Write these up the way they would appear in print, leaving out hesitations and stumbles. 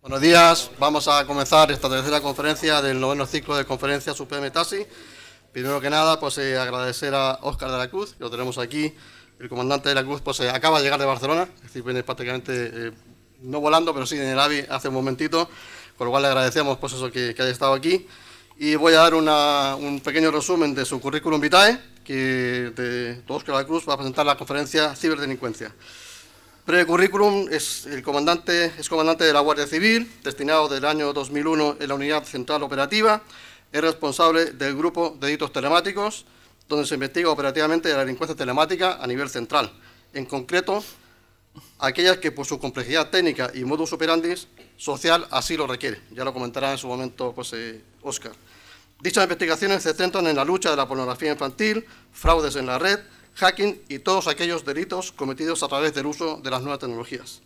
Buenos días, vamos a comenzar esta tercera conferencia del noveno ciclo de conferencias UPM TASI. Primero que nada, pues agradecer a Óscar de la Cruz, que lo tenemos aquí. El comandante de la Cruz pues acaba de llegar de Barcelona, es decir, viene prácticamente, no volando, pero sí en el AVI hace un momentito, con lo cual le agradecemos pues eso que haya estado aquí. Y voy a dar un pequeño resumen de su currículum vitae, que de Óscar de la Cruz va a presentar la conferencia Ciberdelincuencia. Breve currículum, es comandante de la Guardia Civil, destinado del año 2001 en la Unidad Central Operativa, es responsable del Grupo de Delitos Telemáticos, donde se investiga operativamente la delincuencia telemática a nivel central, en concreto, aquellas que por su complejidad técnica y modus operandi social así lo requiere. Ya lo comentará en su momento pues, Óscar. Dichas investigaciones se centran en la lucha de la pornografía infantil, fraudes en la red, hacking y todos aquellos delitos cometidos a través del uso de las nuevas tecnologías.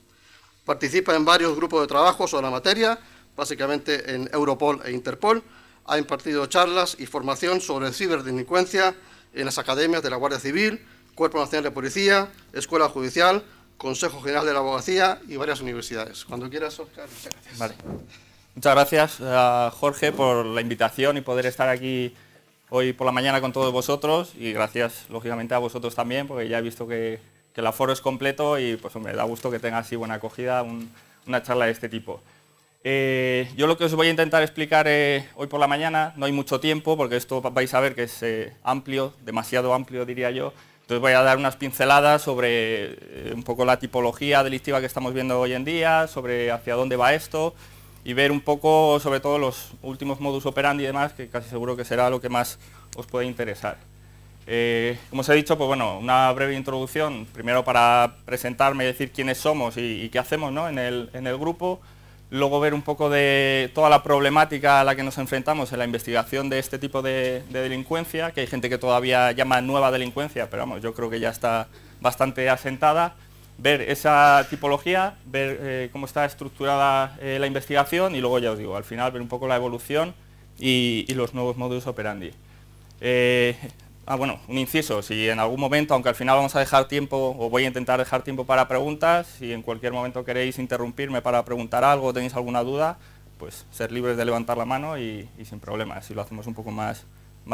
Participa en varios grupos de trabajo sobre la materia, básicamente en Europol e Interpol. Ha impartido charlas y formación sobre ciberdelincuencia en las academias de la Guardia Civil, Cuerpo Nacional de Policía, Escuela Judicial, Consejo General de la Abogacía y varias universidades. Cuando quieras, Óscar, muchas gracias. Vale. Muchas gracias a Jorge por la invitación y poder estar aquí hoy por la mañana con todos vosotros, y gracias lógicamente a vosotros también, porque ya he visto que el aforo es completo y pues hombre, da gusto que tenga así buena acogida una charla de este tipo. Yo lo que os voy a intentar explicar hoy por la mañana, no hay mucho tiempo porque esto vais a ver que es amplio, demasiado amplio diría yo, entonces voy a dar unas pinceladas sobre un poco la tipología delictiva que estamos viendo hoy en día, sobre hacia dónde va esto, y ver un poco sobre todo los últimos modus operandi y demás, que casi seguro que será lo que más os puede interesar. Como os he dicho, pues bueno, una breve introducción, primero para presentarme y decir quiénes somos y qué hacemos, ¿no? en el grupo, luego ver un poco de toda la problemática a la que nos enfrentamos en la investigación de este tipo de delincuencia, que hay gente que todavía llama nueva delincuencia, pero vamos, yo creo que ya está bastante asentada. Ver esa tipología, ver cómo está estructurada la investigación y luego, ya os digo, al final ver un poco la evolución y los nuevos modus operandi. Bueno, un inciso, si en algún momento, aunque al final vamos a dejar tiempo, o voy a intentar dejar tiempo para preguntas, si en cualquier momento queréis interrumpirme para preguntar algo o tenéis alguna duda, pues ser libres de levantar la mano y sin problemas, si lo hacemos un poco más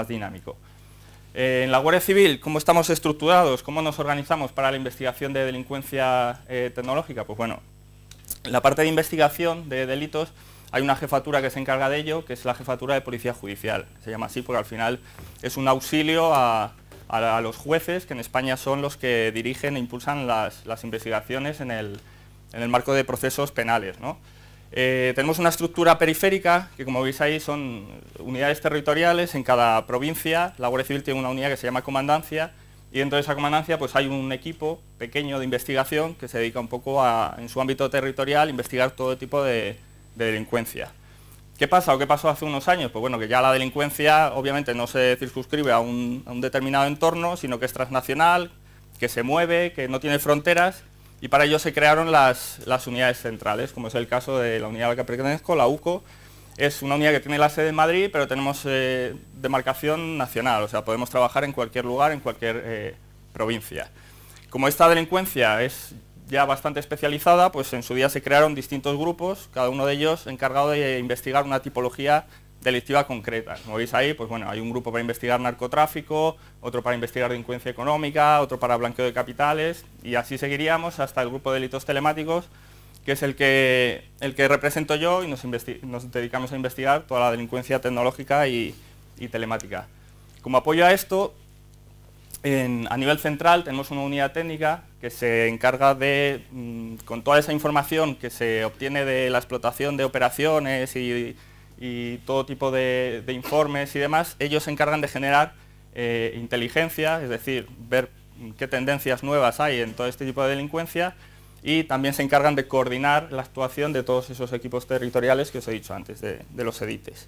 dinámico. En la Guardia Civil, ¿cómo estamos estructurados? ¿Cómo nos organizamos para la investigación de delincuencia tecnológica? Pues bueno, en la parte de investigación de delitos hay una jefatura que se encarga de ello, que es la jefatura de Policía Judicial. Se llama así porque al final es un auxilio a los jueces, que en España son los que dirigen e impulsan las investigaciones en el marco de procesos penales, ¿no? Tenemos una estructura periférica, que como veis ahí son unidades territoriales en cada provincia. La Guardia Civil tiene una unidad que se llama comandancia, y dentro de esa comandancia pues hay un equipo pequeño de investigación que se dedica un poco en su ámbito territorial, investigar todo tipo de delincuencia. ¿Qué pasa o qué pasó hace unos años? Pues bueno, que ya la delincuencia obviamente no se circunscribe a un determinado entorno, sino que es transnacional, que se mueve, que no tiene fronteras, y para ello se crearon las unidades centrales, como es el caso de la unidad a la que pertenezco, la UCO. Es una unidad que tiene la sede en Madrid, pero tenemos demarcación nacional, o sea, podemos trabajar en cualquier lugar, en cualquier provincia. Como esta delincuencia es ya bastante especializada, pues en su día se crearon distintos grupos, cada uno de ellos encargado de investigar una tipología delictiva concreta. Como veis ahí, pues bueno, hay un grupo para investigar narcotráfico, otro para investigar delincuencia económica, otro para blanqueo de capitales, y así seguiríamos hasta el grupo de delitos telemáticos, que es el que represento yo, y nos dedicamos a investigar toda la delincuencia tecnológica y telemática. Como apoyo a esto, a nivel central tenemos una unidad técnica que se encarga de, con toda esa información que se obtiene de la explotación de operaciones y todo tipo de informes y demás, ellos se encargan de generar inteligencia, es decir, ver qué tendencias nuevas hay en todo este tipo de delincuencia, y también se encargan de coordinar la actuación de todos esos equipos territoriales que os he dicho antes, de los EDITES.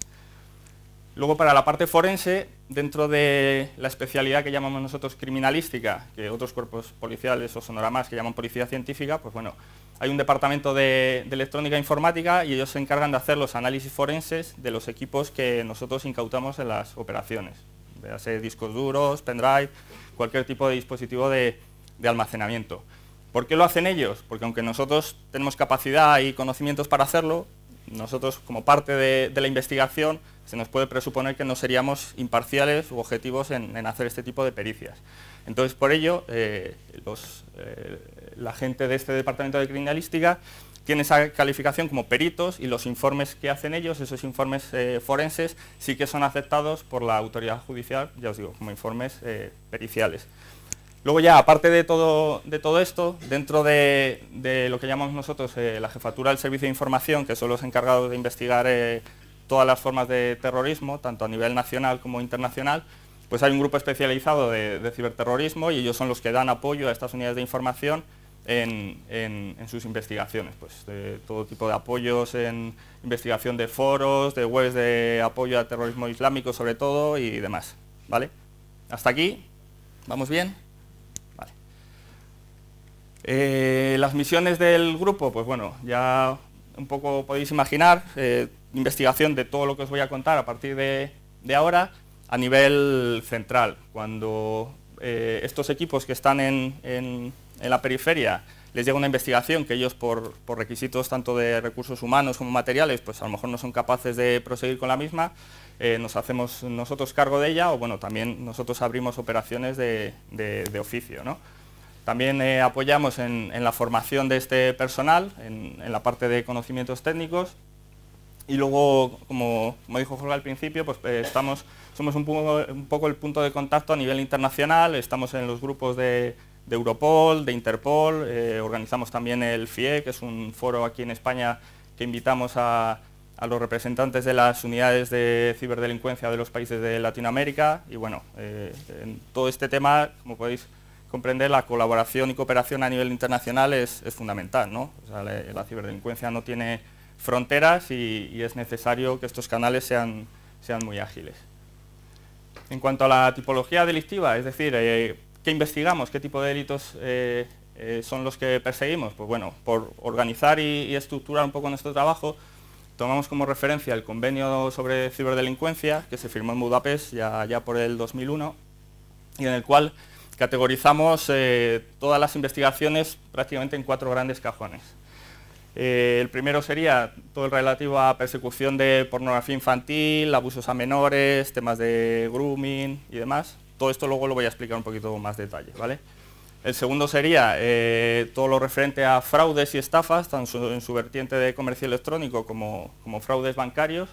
Luego, para la parte forense, dentro de la especialidad que llamamos nosotros criminalística, que otros cuerpos policiales o sonoramas que llaman policía científica, pues bueno, hay un departamento de electrónica e informática y ellos se encargan de hacer los análisis forenses de los equipos que nosotros incautamos en las operaciones. Véase discos duros, pendrive, cualquier tipo de dispositivo de almacenamiento. ¿Por qué lo hacen ellos? Porque aunque nosotros tenemos capacidad y conocimientos para hacerlo, nosotros, como parte de la investigación, se nos puede presuponer que no seríamos imparciales u objetivos en hacer este tipo de pericias. Entonces, por ello, la gente de este departamento de criminalística tiene esa calificación como peritos, y los informes que hacen ellos, esos informes forenses, sí que son aceptados por la autoridad judicial, ya os digo, como informes periciales. Luego ya, aparte de todo esto, dentro de lo que llamamos nosotros la jefatura del servicio de información, que son los encargados de investigar todas las formas de terrorismo, tanto a nivel nacional como internacional, pues hay un grupo especializado de ciberterrorismo, y ellos son los que dan apoyo a estas unidades de información en sus investigaciones, pues de todo tipo de apoyos en investigación de foros, de webs de apoyo al terrorismo islámico sobre todo y demás, ¿vale? Hasta aquí, ¿vamos bien? Vale. Las misiones del grupo, pues bueno, ya un poco podéis imaginar, investigación de todo lo que os voy a contar a partir de ahora a nivel central. Cuando estos equipos que están en la periferia les llega una investigación que ellos por requisitos tanto de recursos humanos como materiales, pues a lo mejor no son capaces de proseguir con la misma, nos hacemos nosotros cargo de ella, o bueno, también nosotros abrimos operaciones de oficio, ¿no? También apoyamos en la formación de este personal, en la parte de conocimientos técnicos, y luego, como dijo Jorge al principio, pues somos un poco el punto de contacto a nivel internacional, estamos en los grupos de Europol, de Interpol, organizamos también el FIE, que es un foro aquí en España que invitamos a los representantes de las unidades de ciberdelincuencia de los países de Latinoamérica, y bueno, en todo este tema, como podéis comprender, la colaboración y cooperación a nivel internacional es fundamental, ¿no? O sea, la ciberdelincuencia no tiene fronteras y es necesario que estos canales sean muy ágiles. En cuanto a la tipología delictiva, es decir, ¿qué investigamos? ¿Qué tipo de delitos son los que perseguimos? Pues bueno, por organizar y estructurar un poco nuestro trabajo, tomamos como referencia el convenio sobre ciberdelincuencia que se firmó en Budapest ya por el 2001, y en el cual categorizamos todas las investigaciones prácticamente en 4 grandes cajones. El primero sería todo el relativo a persecución de pornografía infantil, abusos a menores, temas de grooming y demás. Todo esto luego lo voy a explicar un poquito más detalle, ¿vale? El segundo sería todo lo referente a fraudes y estafas, tanto en su vertiente de comercio electrónico como fraudes bancarios.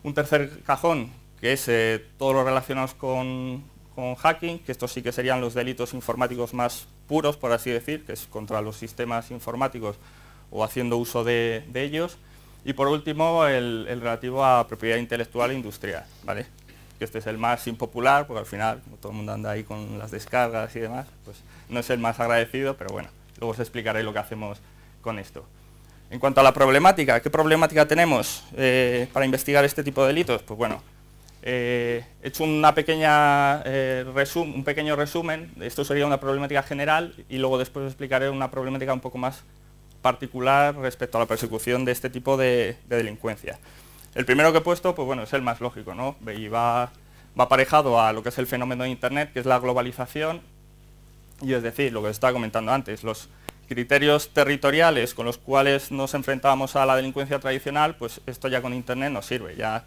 Un tercer cajón, que es todo lo relacionado con hacking, que estos sí que serían los delitos informáticos más puros, por así decir, que es contra los sistemas informáticos o haciendo uso de ellos. Y por último, el relativo a propiedad intelectual e industrial, ¿vale? Que este es el más impopular, porque al final, como todo el mundo anda ahí con las descargas y demás, pues no es el más agradecido, pero bueno, luego os explicaré lo que hacemos con esto. En cuanto a la problemática, ¿qué problemática tenemos para investigar este tipo de delitos? Pues bueno, he hecho un pequeño resumen. Esto sería una problemática general, y luego después os explicaré una problemática un poco más particular respecto a la persecución de este tipo de delincuencia. El primero que he puesto, pues bueno, es el más lógico, ¿no? Y va aparejado a lo que es el fenómeno de Internet, que es la globalización, y es decir, lo que os estaba comentando antes, los criterios territoriales con los cuales nos enfrentábamos a la delincuencia tradicional, pues esto ya con Internet nos sirve. Ya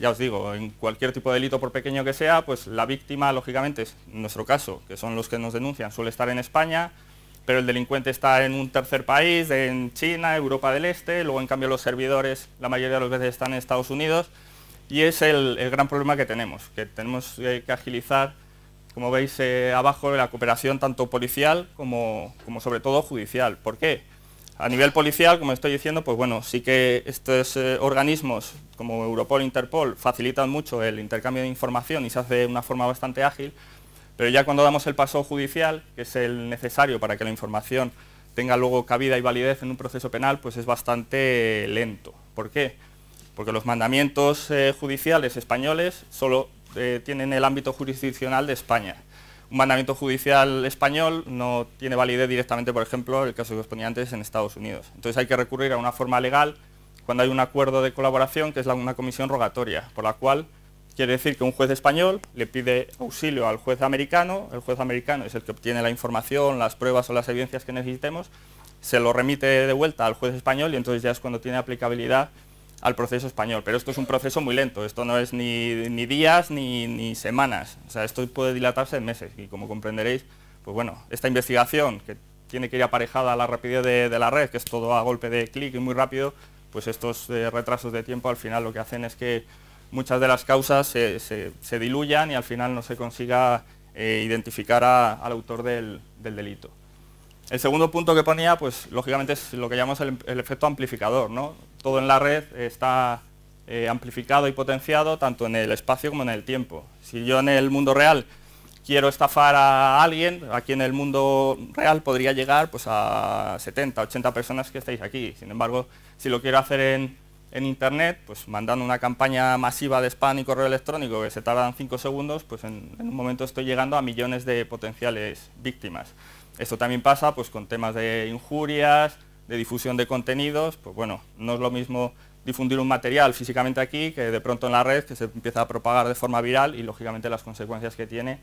os digo, en cualquier tipo de delito, por pequeño que sea, pues la víctima, lógicamente, en nuestro caso, que son los que nos denuncian, suele estar en España, pero el delincuente está en un tercer país, en China, Europa del Este, luego en cambio los servidores la mayoría de las veces están en Estados Unidos, y es el gran problema que tenemos que agilizar, como veis abajo, la cooperación tanto policial como sobre todo judicial. ¿Por qué? A nivel policial, como estoy diciendo, pues bueno, sí que estos organismos como Europol e Interpol facilitan mucho el intercambio de información y se hace de una forma bastante ágil, pero ya cuando damos el paso judicial, que es el necesario para que la información tenga luego cabida y validez en un proceso penal, pues es bastante lento. ¿Por qué? Porque los mandamientos judiciales españoles solo tienen el ámbito jurisdiccional de España. Un mandamiento judicial español no tiene validez directamente, por ejemplo, el caso que os ponía antes, en Estados Unidos. Entonces hay que recurrir a una forma legal cuando hay un acuerdo de colaboración, que es una comisión rogatoria, por la cual quiere decir que un juez español le pide auxilio al juez americano, el juez americano es el que obtiene la información, las pruebas o las evidencias que necesitemos, se lo remite de vuelta al juez español y entonces ya es cuando tiene aplicabilidad al proceso español. Pero esto es un proceso muy lento, esto no es ni días ni semanas, o sea, esto puede dilatarse en meses y como comprenderéis, pues bueno, esta investigación que tiene que ir aparejada a la rapidez de la red, que es todo a golpe de clic y muy rápido, pues estos retrasos de tiempo al final lo que hacen es que muchas de las causas se diluyan y al final no se consiga identificar al autor del delito. El segundo punto que ponía, pues lógicamente es lo que llamamos el efecto amplificador, ¿no? Todo en la red está amplificado y potenciado tanto en el espacio como en el tiempo. Si yo en el mundo real quiero estafar a alguien, aquí en el mundo real podría llegar pues, a 70, 80 personas que estáis aquí. Sin embargo, si lo quiero hacer en Internet, pues mandando una campaña masiva de spam y correo electrónico que se tardan 5 segundos, pues en un momento estoy llegando a millones de potenciales víctimas. Esto también pasa pues, con temas de injurias, de difusión de contenidos. Pues bueno, no es lo mismo difundir un material físicamente aquí que de pronto en la red, que se empieza a propagar de forma viral y lógicamente las consecuencias que tiene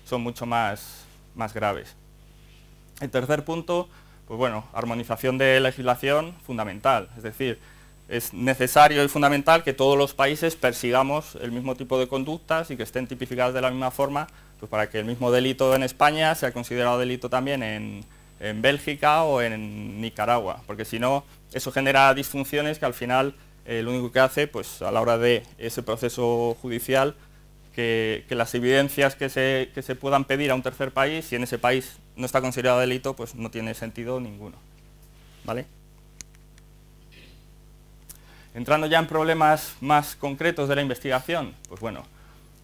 son mucho más graves. El tercer punto, pues bueno, armonización de legislación fundamental, es decir, es necesario y fundamental que todos los países persigamos el mismo tipo de conductas y que estén tipificadas de la misma forma, pues para que el mismo delito en España sea considerado delito también en Bélgica o en Nicaragua, porque si no, eso genera disfunciones que al final lo único que hace, pues a la hora de ese proceso judicial, que las evidencias que se puedan pedir a un tercer país, si en ese país no está considerado delito, pues no tiene sentido ninguno, ¿vale? Entrando ya en problemas más concretos de la investigación, pues bueno,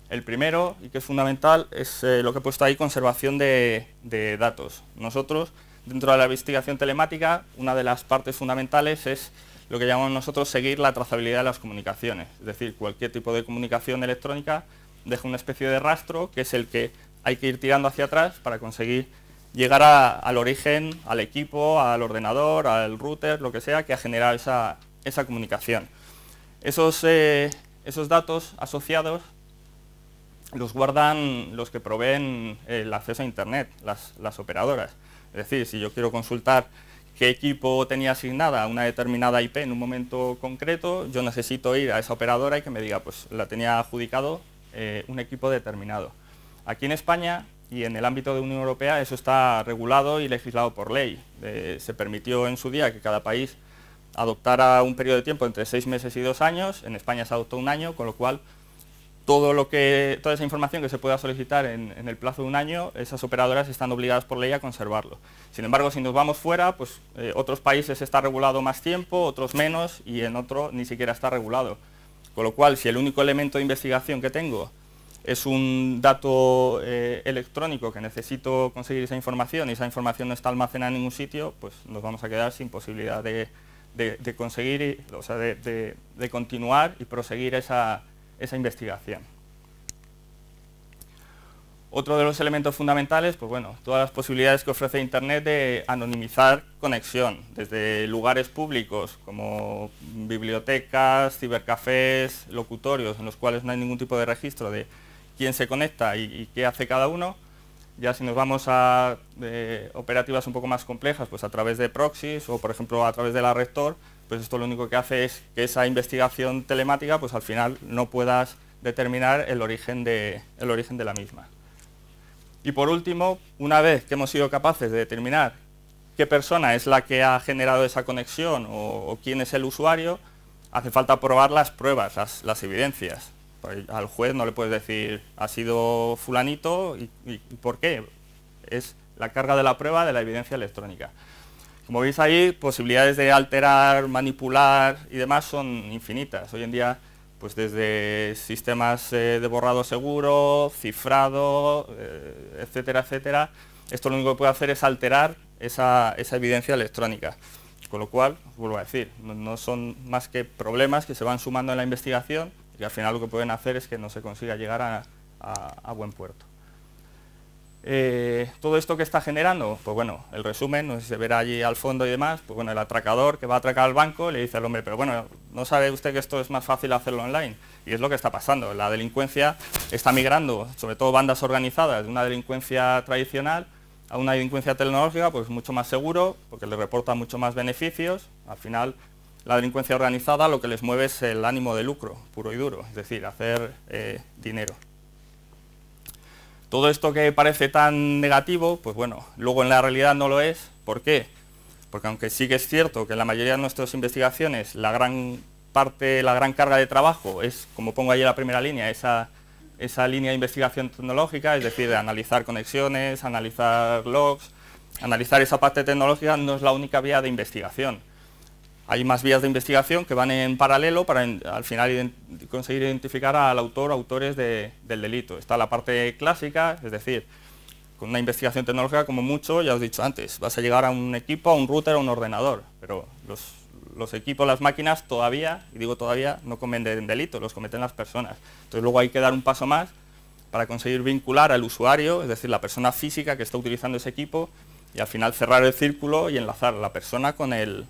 el primero, y que es fundamental, es lo que he puesto ahí, conservación de datos. Nosotros, dentro de la investigación telemática, una de las partes fundamentales es lo que llamamos nosotros seguir la trazabilidad de las comunicaciones. Es decir, cualquier tipo de comunicación electrónica deja una especie de rastro, que es el que hay que ir tirando hacia atrás para conseguir llegar al origen, al equipo, al ordenador, al router, lo que sea, que ha generado esa comunicación. Esos datos asociados los guardan los que proveen el acceso a Internet, las operadoras. Es decir, si yo quiero consultar qué equipo tenía asignada una determinada IP en un momento concreto, yo necesito ir a esa operadora y que me diga, pues la tenía adjudicado un equipo determinado. Aquí en España y en el ámbito de Unión Europea eso está regulado y legislado por ley. Se permitió en su día que cada país adoptara un periodo de tiempo entre 6 meses y 2 años, en España se adoptó 1 año, con lo cual toda esa información que se pueda solicitar en el plazo de 1 año, esas operadoras están obligadas por ley a conservarlo. Sin embargo, si nos vamos fuera, pues otros países está regulado más tiempo, otros menos, y en otro ni siquiera está regulado. Con lo cual, si el único elemento de investigación que tengo es un dato electrónico que necesito conseguir esa información y esa información no está almacenada en ningún sitio, pues nos vamos a quedar sin posibilidad de conseguir, o sea, de continuar y proseguir esa investigación. Otro de los elementos fundamentales, pues bueno, todas las posibilidades que ofrece Internet de anonimizar conexión, desde lugares públicos como bibliotecas, cibercafés, locutorios, en los cuales no hay ningún tipo de registro de quién se conecta y qué hace cada uno. Ya si nos vamos a operativas un poco más complejas, pues a través de proxies o por ejemplo a través de la red Tor, pues esto lo único que hace es que esa investigación telemática pues al final no puedas determinar el origen de la misma. Y por último, una vez que hemos sido capaces de determinar qué persona es la que ha generado esa conexión o quién es el usuario, hace falta probar las pruebas, las evidencias. Al juez no le puedes decir, ha sido fulanito, ¿y por qué? Es la carga de la prueba de la evidencia electrónica. Como veis ahí, posibilidades de alterar, manipular y demás son infinitas. Hoy en día, pues desde sistemas de borrado seguro, cifrado, etcétera, etcétera, esto lo único que puede hacer es alterar esa evidencia electrónica. Con lo cual, vuelvo a decir, no son más que problemas que se van sumando en la investigación y que al final lo que pueden hacer es que no se consiga llegar a buen puerto. Todo esto que está generando, pues bueno, el resumen, no sé si se verá allí al fondo y demás, pues bueno, el atracador que va a atracar al banco le dice al hombre, pero bueno, ¿no sabe usted que esto es más fácil hacerlo online? Y es lo que está pasando, la delincuencia está migrando, sobre todo bandas organizadas, de una delincuencia tradicional a una delincuencia tecnológica, pues mucho más seguro, porque le reporta mucho más beneficios. Al final, la delincuencia organizada lo que les mueve es el ánimo de lucro, puro y duro, es decir, hacer dinero. Todo esto que parece tan negativo, pues bueno, luego en la realidad no lo es. ¿Por qué? Porque aunque sí que es cierto que en la mayoría de nuestras investigaciones la gran carga de trabajo es, como pongo ahí en la primera línea, esa línea de investigación tecnológica, es decir, de analizar conexiones, analizar logs, analizar esa parte tecnológica, no es la única vía de investigación. Hay más vías de investigación que van en paralelo para al final conseguir identificar al autor o autores del delito. Está la parte clásica, es decir, con una investigación tecnológica como mucho, ya os he dicho antes, vas a llegar a un equipo, a un router, a un ordenador, pero los equipos, las máquinas todavía, y digo todavía, no cometen delitos, los cometen las personas. Entonces luego hay que dar un paso más para conseguir vincular al usuario, es decir, la persona física que está utilizando ese equipo, y al final cerrar el círculo y enlazar a la persona con el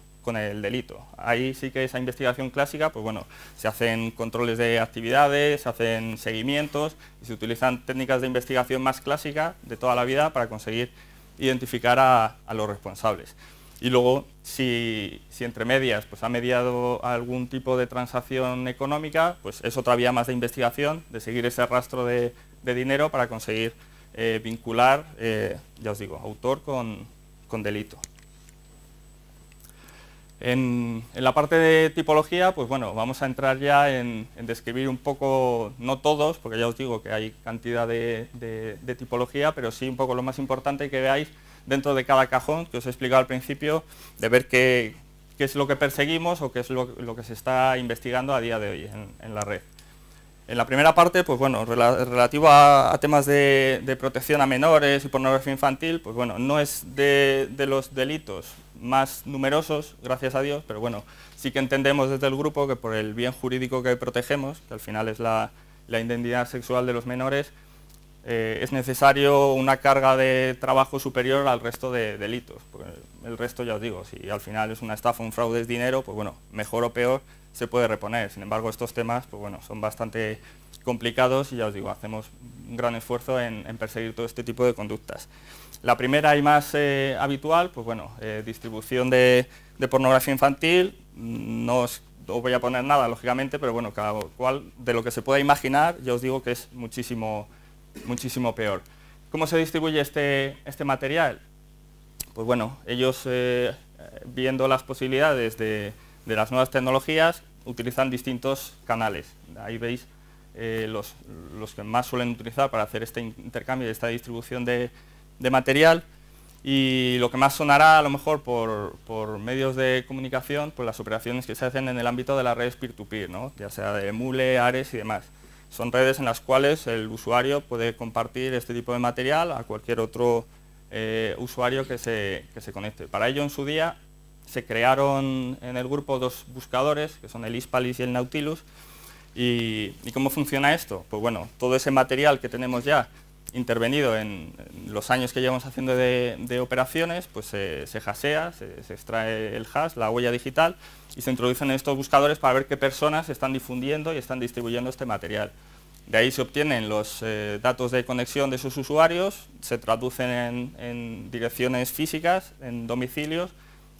delito. Ahí sí que esa investigación clásica, pues bueno, se hacen controles de actividades, se hacen seguimientos y se utilizan técnicas de investigación más clásicas de toda la vida para conseguir identificar a los responsables. Y luego, si entre medias pues ha mediado algún tipo de transacción económica, pues es otra vía más de investigación, de seguir ese rastro de dinero para conseguir vincular, ya os digo, autor con delito. En la parte de tipología, pues bueno, vamos a entrar ya en describir un poco, no todos, porque ya os digo que hay cantidad de tipología, pero sí un poco lo más importante que veáis dentro de cada cajón, que os he explicado al principio, de ver qué es lo que perseguimos o qué es lo que se está investigando a día de hoy en la red. En la primera parte, pues bueno, relativo a temas de protección a menores y pornografía infantil, pues bueno, no es de los delitos más numerosos, gracias a Dios, pero bueno, sí que entendemos desde el grupo que por el bien jurídico que protegemos, que al final es la identidad sexual de los menores, es necesario una carga de trabajo superior al resto de delitos. Porque el resto, ya os digo, si al final es una estafa, un fraude, es dinero, pues bueno, mejor o peor se puede reponer. Sin embargo, estos temas, pues bueno, son bastante complicados y ya os digo, hacemos un gran esfuerzo en perseguir todo este tipo de conductas. La primera y más habitual, pues bueno, distribución de pornografía infantil. No os voy a poner nada, lógicamente, pero bueno, cada cual de lo que se pueda imaginar, ya os digo que es muchísimo peor. ¿Cómo se distribuye este material? Pues bueno, ellos viendo las posibilidades de las nuevas tecnologías, utilizan distintos canales. Ahí veis los que más suelen utilizar para hacer este intercambio y esta distribución de material. Y lo que más sonará a lo mejor por medios de comunicación, pues las operaciones que se hacen en el ámbito de las redes peer-to-peer, ¿no? Ya sea de Mule, Ares y demás. Son redes en las cuales el usuario puede compartir este tipo de material a cualquier otro usuario que se conecte. Para ello, en su día, se crearon en el grupo dos buscadores, que son el Hispalis y el Nautilus. ¿Y cómo funciona esto? Pues bueno, todo ese material que tenemos ya intervenido en los años que llevamos haciendo de operaciones, pues se hashea, se extrae el hash, la huella digital, y se introducen en estos buscadores para ver qué personas están difundiendo y están distribuyendo este material. De ahí se obtienen los datos de conexión de esos usuarios, se traducen en direcciones físicas, en domicilios,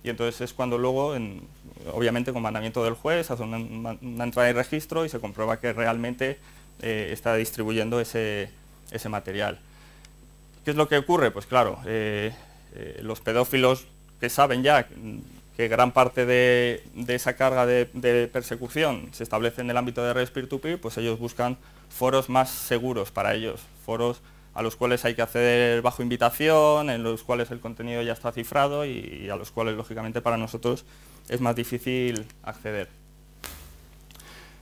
y entonces es cuando luego, obviamente con mandamiento del juez, hace una entrada de registro y se comprueba que realmente está distribuyendo ese material. ¿Qué es lo que ocurre? Pues claro, los pedófilos que saben ya que gran parte de esa carga de persecución se establece en el ámbito de redes peer-to-peer, pues ellos buscan foros más seguros para ellos, foros a los cuales hay que acceder bajo invitación, en los cuales el contenido ya está cifrado y a los cuales, lógicamente, para nosotros es más difícil acceder.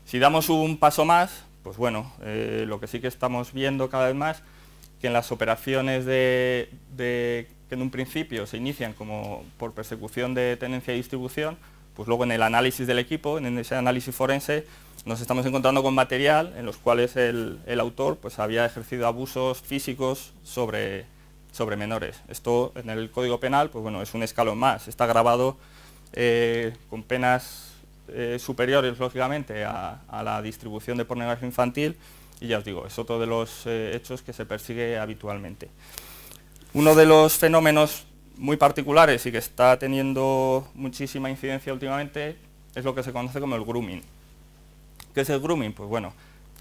Si damos un paso más, pues bueno, lo que sí que estamos viendo cada vez más, que en las operaciones que en un principio se inician como por persecución de tenencia y distribución, pues luego en el análisis del equipo, en ese análisis forense, nos estamos encontrando con material en los cuales el autor pues había ejercido abusos físicos sobre menores. Esto en el Código Penal, pues bueno, es un escalón más. Está grabado con penas superiores, lógicamente, a la distribución de pornografía infantil, y ya os digo, es otro de los hechos que se persigue habitualmente. Uno de los fenómenos muy particulares y que está teniendo muchísima incidencia últimamente es lo que se conoce como el grooming. ¿Qué es el grooming? Pues bueno,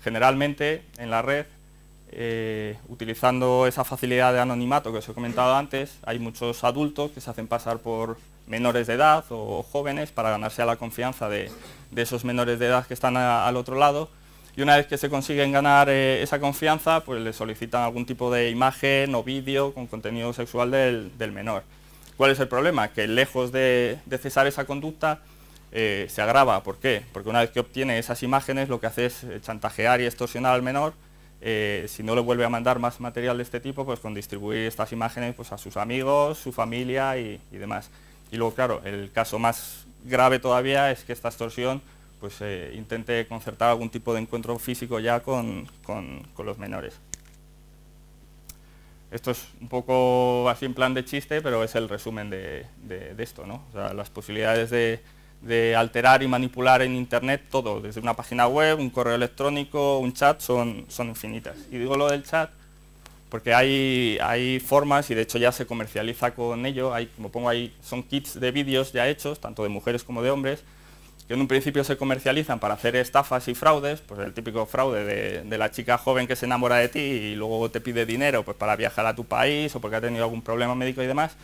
generalmente en la red, utilizando esa facilidad de anonimato que os he comentado antes, hay muchos adultos que se hacen pasar por menores de edad o jóvenes para ganarse a la confianza de esos menores de edad que están al otro lado, y una vez que se consiguen ganar esa confianza, pues le solicitan algún tipo de imagen o vídeo con contenido sexual del menor. ¿Cuál es el problema? Que lejos de cesar esa conducta, se agrava. ¿Por qué? Porque una vez que obtiene esas imágenes, lo que hace es chantajear y extorsionar al menor. Si no le vuelve a mandar más material de este tipo, pues con distribuir estas imágenes pues a sus amigos, su familia y demás. Y luego, claro, el caso más grave todavía es que esta extorsión pues intente concertar algún tipo de encuentro físico ya con los menores. Esto es un poco así en plan de chiste, pero es el resumen de esto, ¿no? O sea, las posibilidades de alterar y manipular en Internet todo, desde una página web, un correo electrónico, un chat, son infinitas. Y digo lo del chat porque hay formas, y de hecho ya se comercializa con ello, como pongo ahí, son kits de vídeos ya hechos, tanto de mujeres como de hombres, que en un principio se comercializan para hacer estafas y fraudes, pues el típico fraude de la chica joven que se enamora de ti y luego te pide dinero pues para viajar a tu país o porque ha tenido algún problema médico y demás.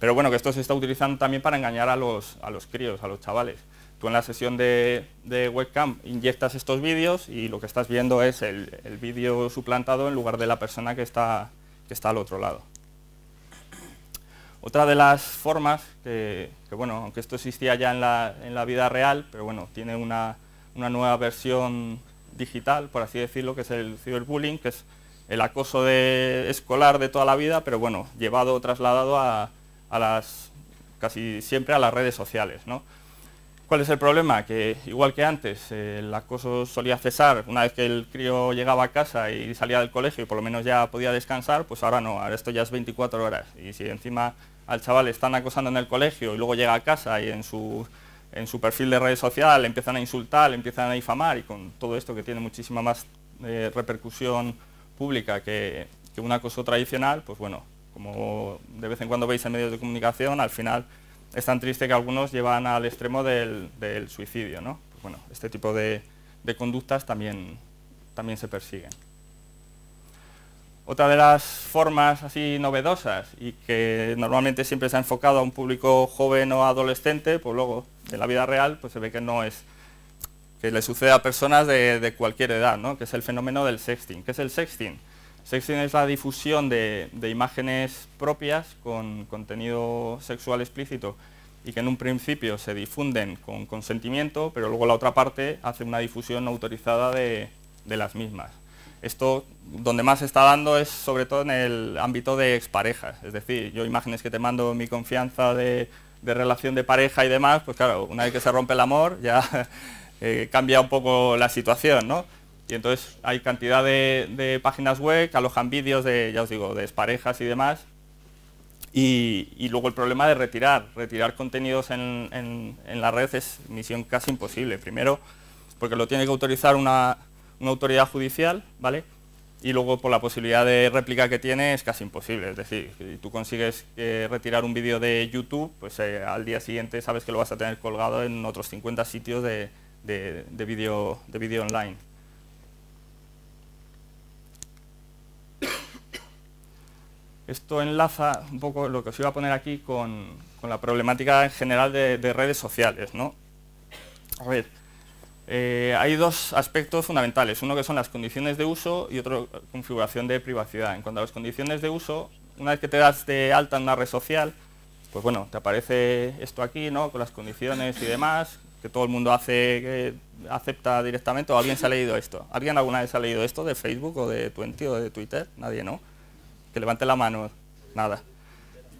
Pero bueno, que esto se está utilizando también para engañar a los críos, a los chavales. Tú en la sesión de webcam inyectas estos vídeos y lo que estás viendo es el vídeo suplantado en lugar de la persona que está al otro lado. Otra de las formas que bueno, aunque esto existía ya en la vida real, pero bueno, tiene una nueva versión digital, por así decirlo, que es el ciberbullying, que es el acoso escolar de toda la vida, pero bueno, llevado o trasladado casi siempre a las redes sociales, ¿no? ¿Cuál es el problema? Que igual que antes, el acoso solía cesar una vez que el crío llegaba a casa y salía del colegio y por lo menos ya podía descansar, pues ahora no, ahora esto ya es 24 horas. Y si encima al chaval le están acosando en el colegio y luego llega a casa y en su perfil de red social le empiezan a insultar, le empiezan a difamar, y con todo esto que tiene muchísima más repercusión pública que un acoso tradicional, pues bueno, como de vez en cuando veis en medios de comunicación, al final es tan triste que algunos llevan al extremo del suicidio, ¿no? Pues bueno, este tipo de conductas también se persiguen. Otra de las formas así novedosas y que normalmente siempre se ha enfocado a un público joven o adolescente, pues luego en la vida real pues se ve que no es, que le sucede a personas de cualquier edad, ¿no? Que es el fenómeno del sexting. ¿Qué es el sexting? Sexting es la difusión de imágenes propias con contenido sexual explícito y que en un principio se difunden con consentimiento, pero luego la otra parte hace una difusión no autorizada de las mismas. Esto donde más se está dando es sobre todo en el ámbito de exparejas, es decir, yo imágenes que te mando en mi confianza de relación de pareja y demás, pues claro, una vez que se rompe el amor ya cambia un poco la situación, ¿no? Y entonces hay cantidad de páginas web que alojan vídeos de, ya os digo, de exparejas y demás, y luego el problema de retirar contenidos en la red es misión casi imposible. Primero, porque lo tiene que autorizar una autoridad judicial, ¿vale? Y luego por la posibilidad de réplica que tiene es casi imposible. Es decir, si tú consigues retirar un vídeo de YouTube, pues al día siguiente sabes que lo vas a tener colgado en otros 50 sitios de vídeo online. Esto enlaza un poco lo que os iba a poner aquí con la problemática en general de redes sociales, ¿no? A ver, hay dos aspectos fundamentales, uno que son las condiciones de uso y otro configuración de privacidad. En cuanto a las condiciones de uso, una vez que te das de alta en una red social, pues bueno, te aparece esto aquí, ¿no? Con las condiciones y demás, que todo el mundo acepta directamente. ¿O alguien se ha leído esto? ¿Alguien alguna vez ha leído esto de Facebook o de Twenty o de Twitter? Nadie, ¿no? Que levante la mano. Nada.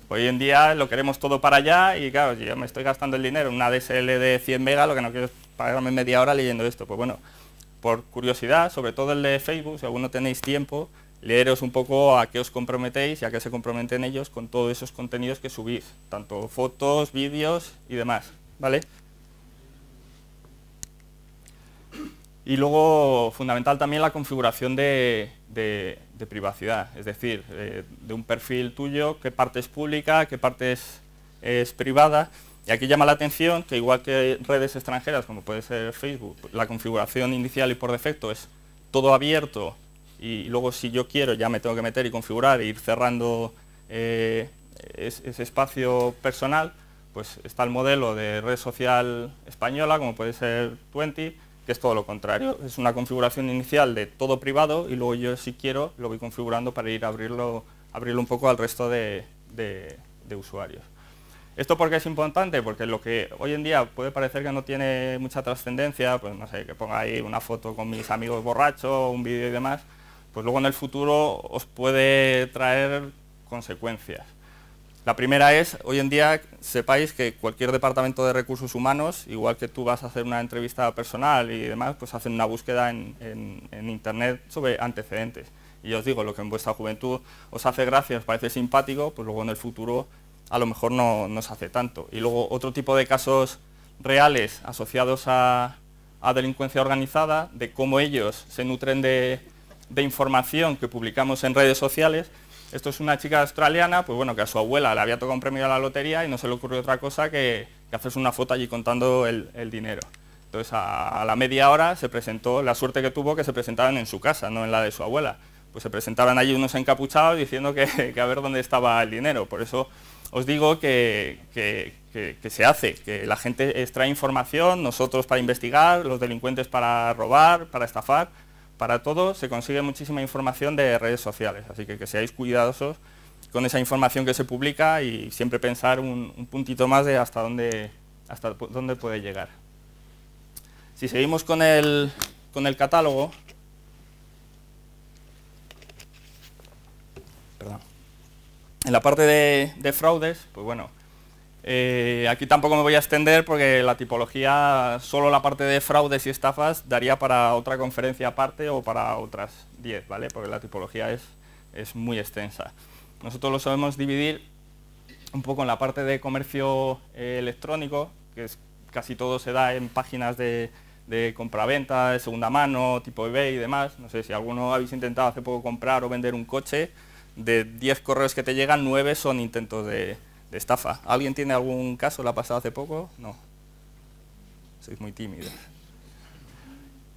Hoy en día lo queremos todo para allá y claro, yo me estoy gastando el dinero en una DSL de 100 megas, lo que no quiero es pagarme media hora leyendo esto. Pues bueno, por curiosidad, sobre todo el de Facebook, si alguno tenéis tiempo, leeros un poco a qué os comprometéis y a qué se comprometen ellos con todos esos contenidos que subís, tanto fotos, vídeos y demás, ¿vale? Y luego, fundamental también la configuración de de privacidad, es decir, de un perfil tuyo, qué parte es pública, qué parte es privada. Y aquí llama la atención que igual que redes extranjeras, como puede ser Facebook, la configuración inicial y por defecto es todo abierto y luego si yo quiero ya me tengo que meter y configurar e ir cerrando ese espacio personal, pues está el modelo de red social española, como puede ser Twenty, que es todo lo contrario, es una configuración inicial de todo privado y luego yo si quiero lo voy configurando para ir a abrirlo un poco al resto de usuarios. ¿Esto por qué es importante? Porque lo que hoy en día puede parecer que no tiene mucha trascendencia, pues no sé, que ponga ahí una foto con mis amigos borrachos, un vídeo y demás, pues luego en el futuro os puede traer consecuencias. La primera es, hoy en día sepáis que cualquier departamento de recursos humanos, igual que tú vas a hacer una entrevista personal y demás, pues hacen una búsqueda en internet sobre antecedentes. Y os digo, lo que en vuestra juventud os hace gracia, os parece simpático, pues luego en el futuro a lo mejor no se hace tanto. Y luego otro tipo de casos reales asociados a delincuencia organizada, de cómo ellos se nutren de información que publicamos en redes sociales. Esto es una chica australiana, pues bueno, que a su abuela le había tocado un premio a la lotería y no se le ocurrió otra cosa que hacerse una foto allí contando el dinero. Entonces a la media hora se presentó, la suerte que tuvo que se presentaban en su casa, no en la de su abuela. Pues se presentaban allí unos encapuchados diciendo que a ver dónde estaba el dinero. Por eso os digo que se hace, que la gente extrae información, nosotros para investigar, los delincuentes para robar, para estafar, para todo se consigue muchísima información de redes sociales, así que seáis cuidadosos con esa información que se publica y siempre pensar un puntito más de hasta dónde puede llegar. Si seguimos con el catálogo, perdón. En la parte de fraudes, pues bueno, aquí tampoco me voy a extender porque la tipología, solo la parte de fraudes y estafas, daría para otra conferencia aparte o para otras 10, ¿vale? Porque la tipología es muy extensa. Nosotros lo sabemos dividir un poco en la parte de comercio electrónico, que casi todo se da en páginas de compraventa, de segunda mano, tipo eBay y demás. No sé si alguno habéis intentado hace poco comprar o vender un coche. De 10 correos que te llegan, 9 son intentos de estafa. ¿Alguien tiene algún caso? ¿Le ha pasado hace poco? No. Sois muy tímidos.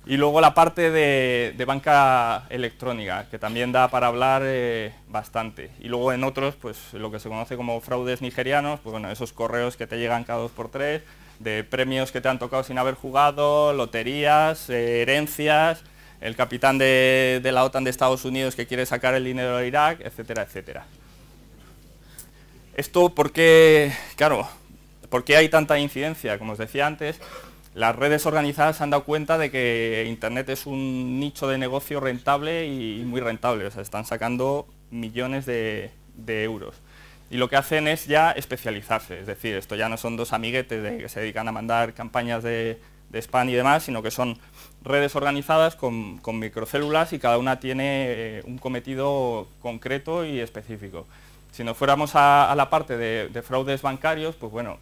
Y luego la parte de banca electrónica, que también da para hablar bastante. Y luego en otros, pues lo que se conoce como fraudes nigerianos, pues bueno, esos correos que te llegan cada 2 por 3, de premios que te han tocado sin haber jugado, loterías, herencias, el capitán de la OTAN de Estados Unidos que quiere sacar el dinero de Irak, etcétera, etcétera. Esto porque, claro, ¿por qué hay tanta incidencia? Como os decía antes, las redes organizadas se han dado cuenta de que Internet es un nicho de negocio rentable y muy rentable, o sea, están sacando millones de euros. Y lo que hacen es ya especializarse, es decir, esto ya no son dos amiguetes que se dedican a mandar campañas de spam y demás, sino que son redes organizadas con microcélulas y cada una tiene un cometido concreto y específico. Si nos fuéramos a la parte de fraudes bancarios, pues bueno,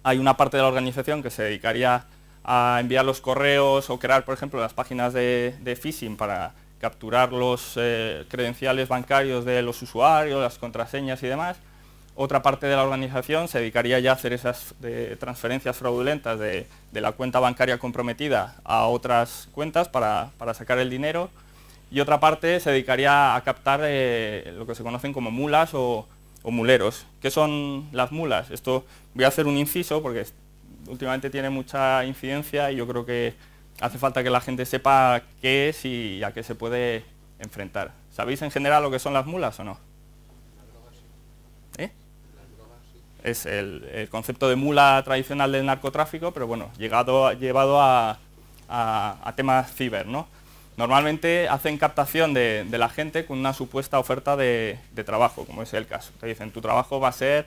hay una parte de la organización que se dedicaría a enviar los correos o crear, por ejemplo, las páginas de phishing para capturar los credenciales bancarios de los usuarios, las contraseñas y demás. Otra parte de la organización se dedicaría ya a hacer esas transferencias fraudulentas de la cuenta bancaria comprometida a otras cuentas para sacar el dinero. Y otra parte se dedicaría a captar lo que se conocen como mulas o muleros. ¿Qué son las mulas? Esto voy a hacer un inciso porque últimamente tiene mucha incidencia y yo creo que hace falta que la gente sepa qué es y a qué se puede enfrentar. ¿Sabéis en general lo que son las mulas o no? ¿Eh? Es el concepto de mula tradicional del narcotráfico, pero bueno, llevado a temas ciber, ¿no? Normalmente hacen captación de la gente con una supuesta oferta de trabajo, como es el caso. Te dicen, tu trabajo va a ser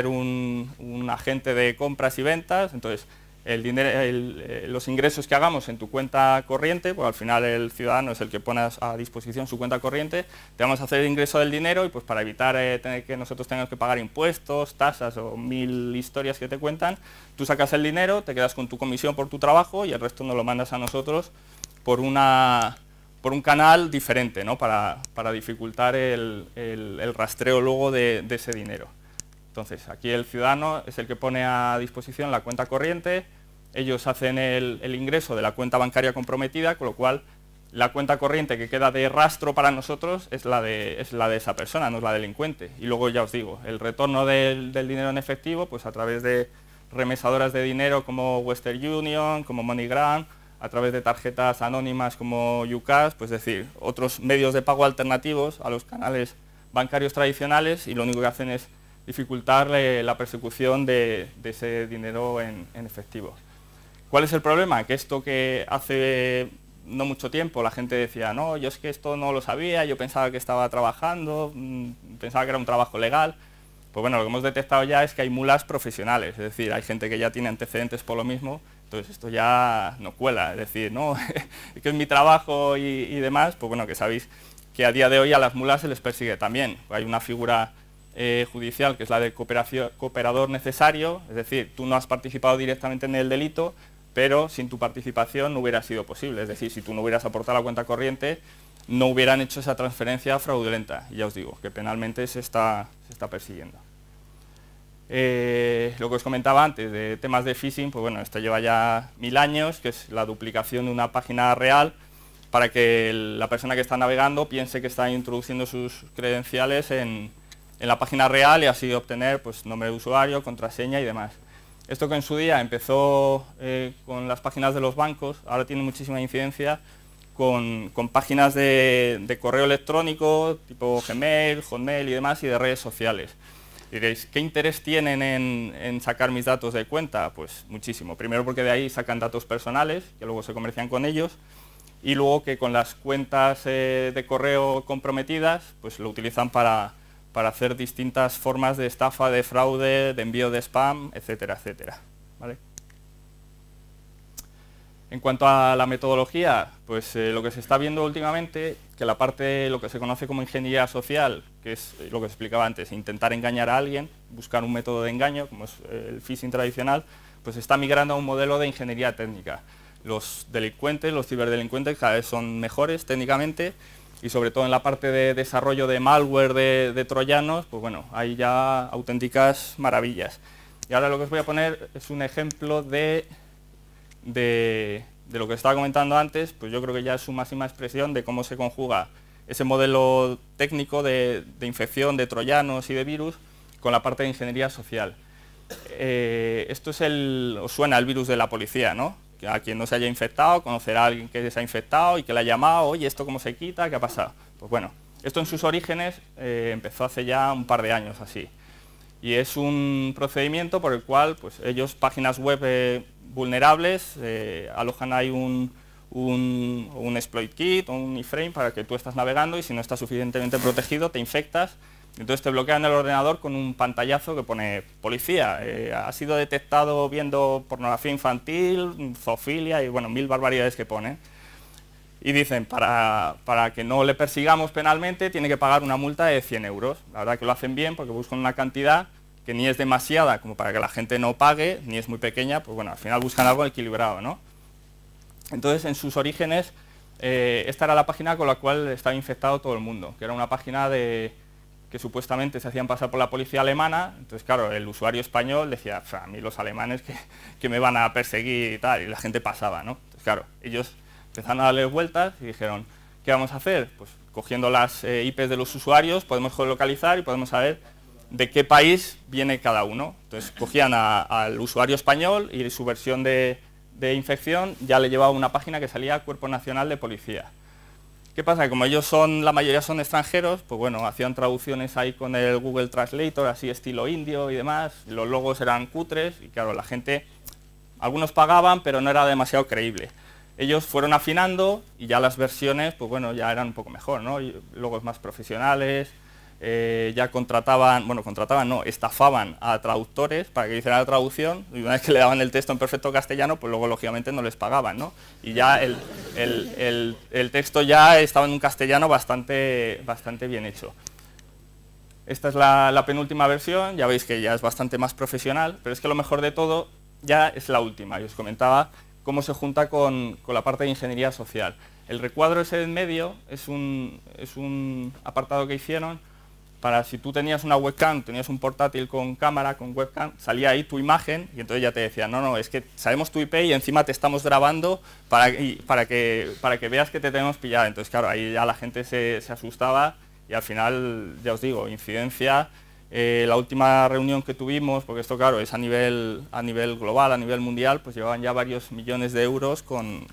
un agente de compras y ventas, entonces los ingresos que hagamos en tu cuenta corriente, pues al final el ciudadano es el que pone a disposición su cuenta corriente, te vamos a hacer el ingreso del dinero y pues para evitar tener que nosotros tengamos que pagar impuestos, tasas o 1000 historias que te cuentan, tú sacas el dinero, te quedas con tu comisión por tu trabajo y el resto nos lo mandas a nosotros por una por un canal diferente, ¿no? para dificultar el rastreo luego de ese dinero. Entonces, aquí el ciudadano es el que pone a disposición la cuenta corriente, ellos hacen el ingreso de la cuenta bancaria comprometida, con lo cual la cuenta corriente que queda de rastro para nosotros es la de esa persona, no es la delincuente. Y luego ya os digo, el retorno del dinero en efectivo, pues a través de remesadoras de dinero como Western Union, como MoneyGram, a través de tarjetas anónimas como UCash, pues es decir, otros medios de pago alternativos a los canales bancarios tradicionales, y lo único que hacen es dificultar la persecución de ese dinero en efectivo. ¿Cuál es el problema? Que esto que hace no mucho tiempo la gente decía, no, yo es que esto no lo sabía, yo pensaba que estaba trabajando, pensaba que era un trabajo legal. Pues bueno, lo que hemos detectado ya es que hay mulas profesionales, es decir, hay gente que ya tiene antecedentes por lo mismo, entonces esto ya no cuela, es decir, no, es que es mi trabajo y demás, pues bueno, que sabéis que a día de hoy a las mulas se les persigue también. Hay una figura judicial que es la del cooperador necesario, es decir, tú no has participado directamente en el delito, pero sin tu participación no hubiera sido posible, es decir, si tú no hubieras aportado la cuenta corriente, no hubieran hecho esa transferencia fraudulenta, y ya os digo, que penalmente se está persiguiendo. Lo que os comentaba antes de temas de phishing, pues bueno, esto lleva ya 1000 años, que es la duplicación de una página real, para que la persona que está navegando piense que está introduciendo sus credenciales en la página real y así obtener pues nombre de usuario, contraseña y demás. Esto que en su día empezó con las páginas de los bancos, ahora tiene muchísima incidencia con páginas de correo electrónico, tipo Gmail, Hotmail y demás, y de redes sociales. Diréis, ¿qué interés tienen en sacar mis datos de cuenta? Pues muchísimo. Primero porque de ahí sacan datos personales, que luego se comercian con ellos, y luego que con las cuentas de correo comprometidas, pues lo utilizan para hacer distintas formas de estafa, de fraude, de envío de spam, etcétera, etcétera. ¿Vale? En cuanto a la metodología, pues lo que se está viendo últimamente, que la parte, lo que se conoce como ingeniería social, que es lo que os explicaba antes, intentar engañar a alguien, buscar un método de engaño, como es el phishing tradicional, pues está migrando a un modelo de ingeniería técnica. Los delincuentes, los ciberdelincuentes cada vez son mejores técnicamente, y sobre todo en la parte de desarrollo de malware, de troyanos, pues bueno, hay ya auténticas maravillas. Y ahora lo que os voy a poner es un ejemplo de lo que estaba comentando antes, pues yo creo que ya es su máxima expresión de cómo se conjuga ese modelo técnico de infección de troyanos y de virus con la parte de ingeniería social. Esto es os suena el virus de la policía, ¿no? Que a quien no se haya infectado, conocerá a alguien que se ha infectado y que le ha llamado, oye, ¿esto cómo se quita? ¿Qué ha pasado? Pues bueno, esto en sus orígenes empezó hace ya un par de años así. Y es un procedimiento por el cual pues, ellos, páginas web vulnerables, alojan ahí un exploit kit o un iframe para que tú estás navegando y si no estás suficientemente protegido te infectas. Entonces te bloquean el ordenador con un pantallazo que pone policía, ha sido detectado viendo pornografía infantil, zoofilia y bueno, 1000 barbaridades que ponen. Y dicen, para que no le persigamos penalmente, tiene que pagar una multa de 100 euros. La verdad que lo hacen bien porque buscan una cantidad que ni es demasiada como para que la gente no pague, ni es muy pequeña, pues bueno, al final buscan algo equilibrado, ¿no? Entonces, en sus orígenes, esta era la página con la cual estaba infectado todo el mundo, que era una página que supuestamente se hacían pasar por la policía alemana. Entonces, claro, el usuario español decía, a mí los alemanes que me van a perseguir y tal, y la gente pasaba, ¿no? Entonces, claro, ellos empezaron a darle vueltas y dijeron, ¿qué vamos a hacer? Pues cogiendo las IPs de los usuarios, podemos geolocalizar y podemos saber de qué país viene cada uno. Entonces, cogían al usuario español y su versión de infección ya le llevaba una página que salía Cuerpo Nacional de Policía. ¿Qué pasa? Que como ellos la mayoría son extranjeros, pues bueno, hacían traducciones ahí con el Google Translator, así estilo indio y demás, los logos eran cutres y claro, la gente, algunos pagaban, pero no era demasiado creíble. Ellos fueron afinando y ya las versiones, pues bueno, ya eran un poco mejor, ¿no? Logos más profesionales, ya estafaban a traductores para que hicieran la traducción y una vez que le daban el texto en perfecto castellano, pues luego lógicamente no les pagaban, ¿no? Y ya el texto ya estaba en un castellano bastante bien hecho. Esta es la penúltima versión, ya veis que ya es bastante más profesional, pero es que lo mejor de todo ya es la última, y os comentaba cómo se junta con la parte de ingeniería social. El recuadro ese en medio es un apartado que hicieron para si tú tenías una webcam, tenías un portátil con cámara, con webcam, salía ahí tu imagen y entonces ya te decía, no, es que sabemos tu IP y encima te estamos grabando para que veas que te tenemos pillado. Entonces, claro, ahí ya la gente se asustaba y al final, ya os digo, incidencia. La última reunión que tuvimos, porque esto, claro, es a nivel global, a nivel mundial, pues llevaban ya varios millones de euros con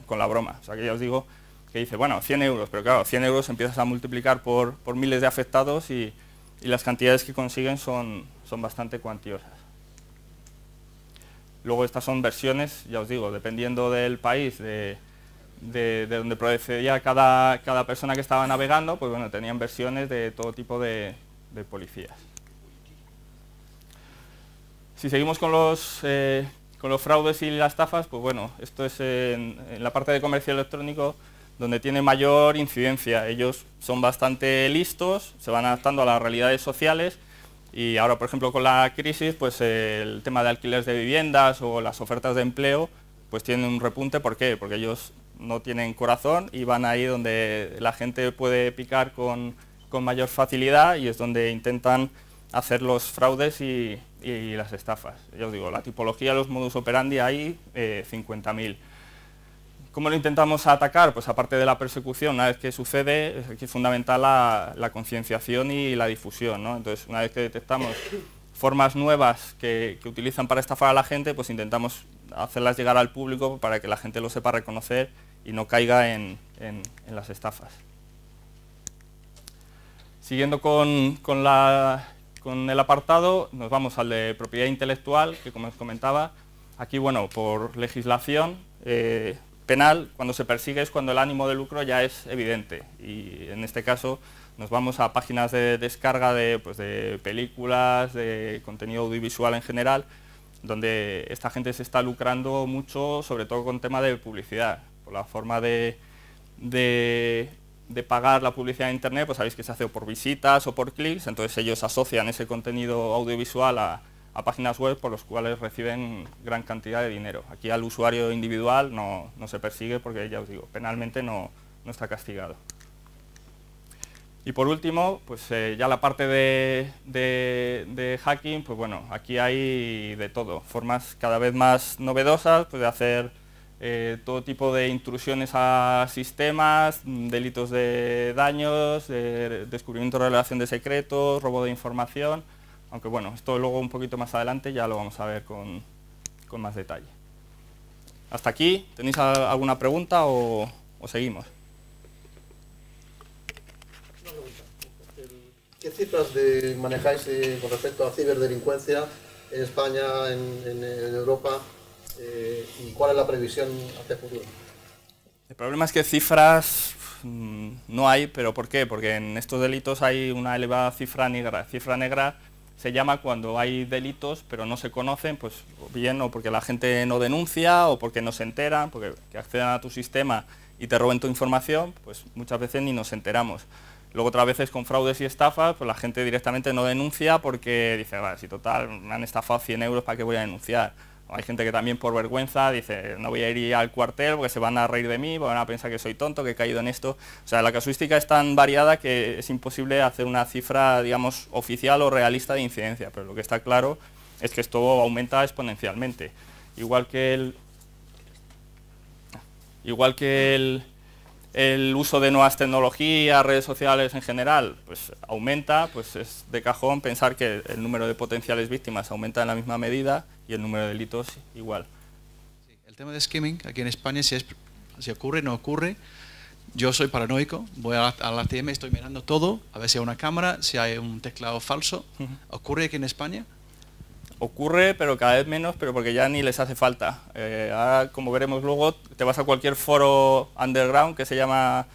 la broma. O sea, que ya os digo que dice, bueno, 100 euros, pero claro, 100 euros empiezas a multiplicar por miles de afectados y las cantidades que consiguen son bastante cuantiosas. Luego estas son versiones, ya os digo, dependiendo del país, de donde procedía cada persona que estaba navegando, pues bueno, tenían versiones de todo tipo de policías. Si seguimos con los fraudes y las estafas, pues bueno, esto es en la parte de comercio electrónico donde tiene mayor incidencia. Ellos son bastante listos, se van adaptando a las realidades sociales y ahora, por ejemplo, con la crisis, pues el tema de alquileres de viviendas o las ofertas de empleo, pues tienen un repunte. ¿Por qué? Porque ellos no tienen corazón y van ahí donde la gente puede picar con mayor facilidad y es donde intentan hacer los fraudes y las estafas. Ya os digo, la tipología, los modus operandi hay 50.000. ¿Cómo lo intentamos atacar? Pues aparte de la persecución, una vez que sucede, es fundamental la concienciación y la difusión, ¿no? Entonces, una vez que detectamos formas nuevas que utilizan para estafar a la gente, pues intentamos hacerlas llegar al público para que la gente lo sepa reconocer y no caiga en las estafas. Siguiendo con el apartado, nos vamos al de propiedad intelectual, que como os comentaba, aquí, bueno, por legislación penal, cuando se persigue es cuando el ánimo de lucro ya es evidente y en este caso nos vamos a páginas de descarga de películas, de contenido audiovisual en general, donde esta gente se está lucrando mucho, sobre todo con tema de publicidad, por la forma de pagar la publicidad en internet, pues sabéis que se hace o por visitas o por clics, entonces ellos asocian ese contenido audiovisual a páginas web por los cuales reciben gran cantidad de dinero. Aquí al usuario individual no se persigue porque, ya os digo, penalmente no está castigado. Y por último, pues ya la parte de hacking, pues bueno, aquí hay de todo, formas cada vez más novedosas pues de hacer todo tipo de intrusiones a sistemas, delitos de daños, de descubrimiento de revelación de secretos, robo de información, aunque bueno, esto luego un poquito más adelante ya lo vamos a ver con más detalle. ¿Hasta aquí? ¿Tenéis alguna pregunta o seguimos? ¿Qué cifras manejáis con respecto a ciberdelincuencia en España, en Europa? ¿Y cuál es la previsión hacia el futuro? El problema es que cifras no hay, pero ¿por qué? Porque en estos delitos hay una elevada cifra negra. Cifra negra se llama cuando hay delitos pero no se conocen, pues bien o porque la gente no denuncia o porque no se enteran, porque que accedan a tu sistema y te roben tu información, pues muchas veces ni nos enteramos. Luego otras veces con fraudes y estafas, pues la gente directamente no denuncia porque dice, vale, si total me han estafado 100 euros, ¿para qué voy a denunciar? O hay gente que también por vergüenza dice, no voy a ir al cuartel porque se van a reír de mí, van a pensar que soy tonto, que he caído en esto. O sea, la casuística es tan variada que es imposible hacer una cifra, digamos, oficial o realista de incidencia, pero lo que está claro es que esto aumenta exponencialmente. Igual que el uso de nuevas tecnologías, redes sociales en general, pues aumenta, pues es de cajón pensar que el número de potenciales víctimas aumenta en la misma medida y el número de delitos igual. Sí, el tema de skimming, aquí en España, si ocurre o no ocurre, yo soy paranoico, voy al ATM, estoy mirando todo, a ver si hay una cámara, si hay un teclado falso. ¿Ocurre aquí en España? Ocurre, pero cada vez menos, pero porque ya ni les hace falta. Ahora, como veremos luego, te vas a cualquier foro underground que se llama,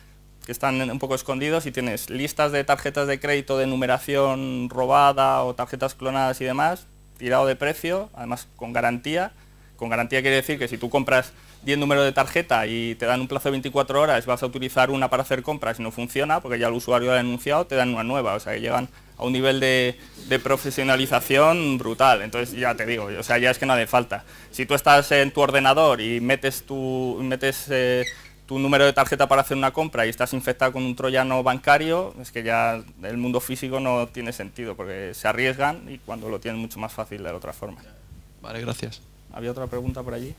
que están un poco escondidos y tienes listas de tarjetas de crédito de numeración robada o tarjetas clonadas y demás, tirado de precio, además con garantía. Con garantía quiere decir que si tú compras 10 números de tarjeta y te dan un plazo de 24 horas, vas a utilizar una para hacer compras y no funciona, porque ya el usuario ha denunciado, te dan una nueva, o sea que llegan a un nivel de profesionalización brutal. Entonces ya te digo, o sea, ya es que no hace falta. Si tú estás en tu ordenador y metes tu tu número de tarjeta para hacer una compra y estás infectado con un troyano bancario, es que ya el mundo físico no tiene sentido, porque se arriesgan y cuando lo tienen mucho más fácil de la otra forma. Vale, gracias. ¿Había otra pregunta por allí?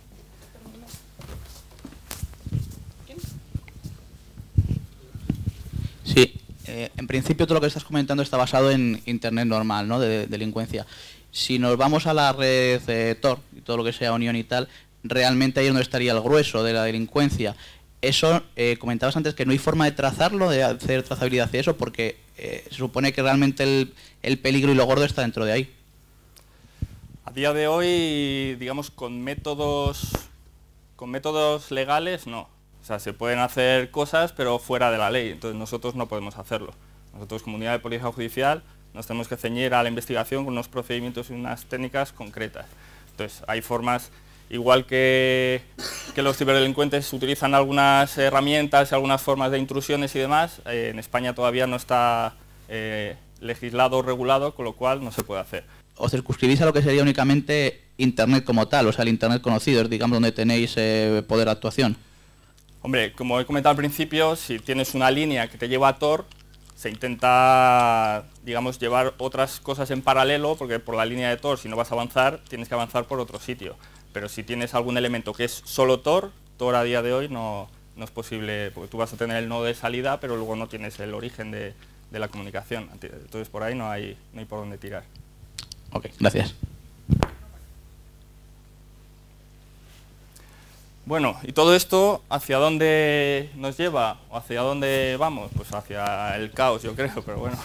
Sí, en principio todo lo que estás comentando está basado en Internet normal, ¿no? De delincuencia. Si nos vamos a la red Tor y todo lo que sea Unión y tal, realmente ahí es donde estaría el grueso de la delincuencia. Eso, comentabas antes que no hay forma de trazarlo, de hacer trazabilidad de eso, porque se supone que realmente el peligro y lo gordo está dentro de ahí. A día de hoy, digamos, con métodos legales, no. O sea, se pueden hacer cosas, pero fuera de la ley. Entonces nosotros no podemos hacerlo. Nosotros, como unidad de policía judicial, nos tenemos que ceñir a la investigación con unos procedimientos y unas técnicas concretas. Entonces, hay formas, igual que los ciberdelincuentes utilizan algunas herramientas, algunas formas de intrusiones y demás, en España todavía no está legislado o regulado, con lo cual no se puede hacer. ¿Os circunscribís a lo que sería únicamente Internet como tal, o sea, el Internet conocido, es, digamos, donde tenéis poder de actuación? Hombre, como he comentado al principio, si tienes una línea que te lleva a Tor, se intenta, digamos, llevar otras cosas en paralelo, porque por la línea de Tor, si no vas a avanzar, tienes que avanzar por otro sitio. Pero si tienes algún elemento que es solo Tor a día de hoy no es posible, porque tú vas a tener el nodo de salida, pero luego no tienes el origen de la comunicación. Entonces por ahí no hay por dónde tirar. Ok, gracias. Bueno, ¿y todo esto hacia dónde nos lleva? ¿O hacia dónde vamos? Pues hacia el caos, yo creo, pero bueno.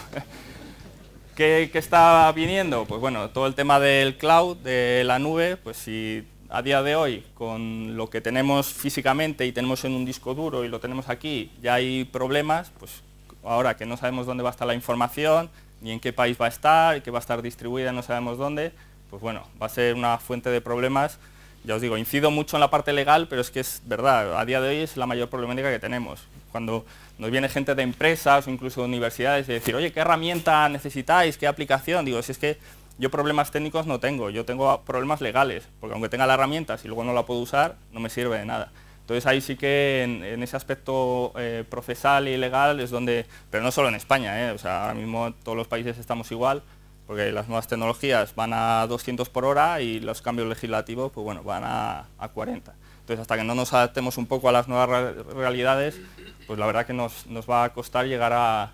¿Qué está viniendo? Pues bueno, todo el tema del cloud, de la nube, pues si a día de hoy, con lo que tenemos físicamente y tenemos en un disco duro y lo tenemos aquí, ya hay problemas, pues ahora que no sabemos dónde va a estar la información, ni en qué país va a estar, y que va a estar distribuida, no sabemos dónde, pues bueno, va a ser una fuente de problemas. Ya os digo, incido mucho en la parte legal, pero es que es verdad, a día de hoy es la mayor problemática que tenemos. Cuando nos viene gente de empresas o incluso de universidades y decir, oye, ¿qué herramienta necesitáis? ¿Qué aplicación? Digo, si es que yo problemas técnicos no tengo, yo tengo problemas legales, porque aunque tenga la herramienta, si luego no la puedo usar, no me sirve de nada. Entonces ahí sí que en ese aspecto procesal y legal es donde, pero no solo en España, o sea, ahora mismo en todos los países estamos igual, porque las nuevas tecnologías van a 200 por hora y los cambios legislativos pues bueno, van a 40. Entonces hasta que no nos adaptemos un poco a las nuevas realidades, pues la verdad que nos va a costar llegar a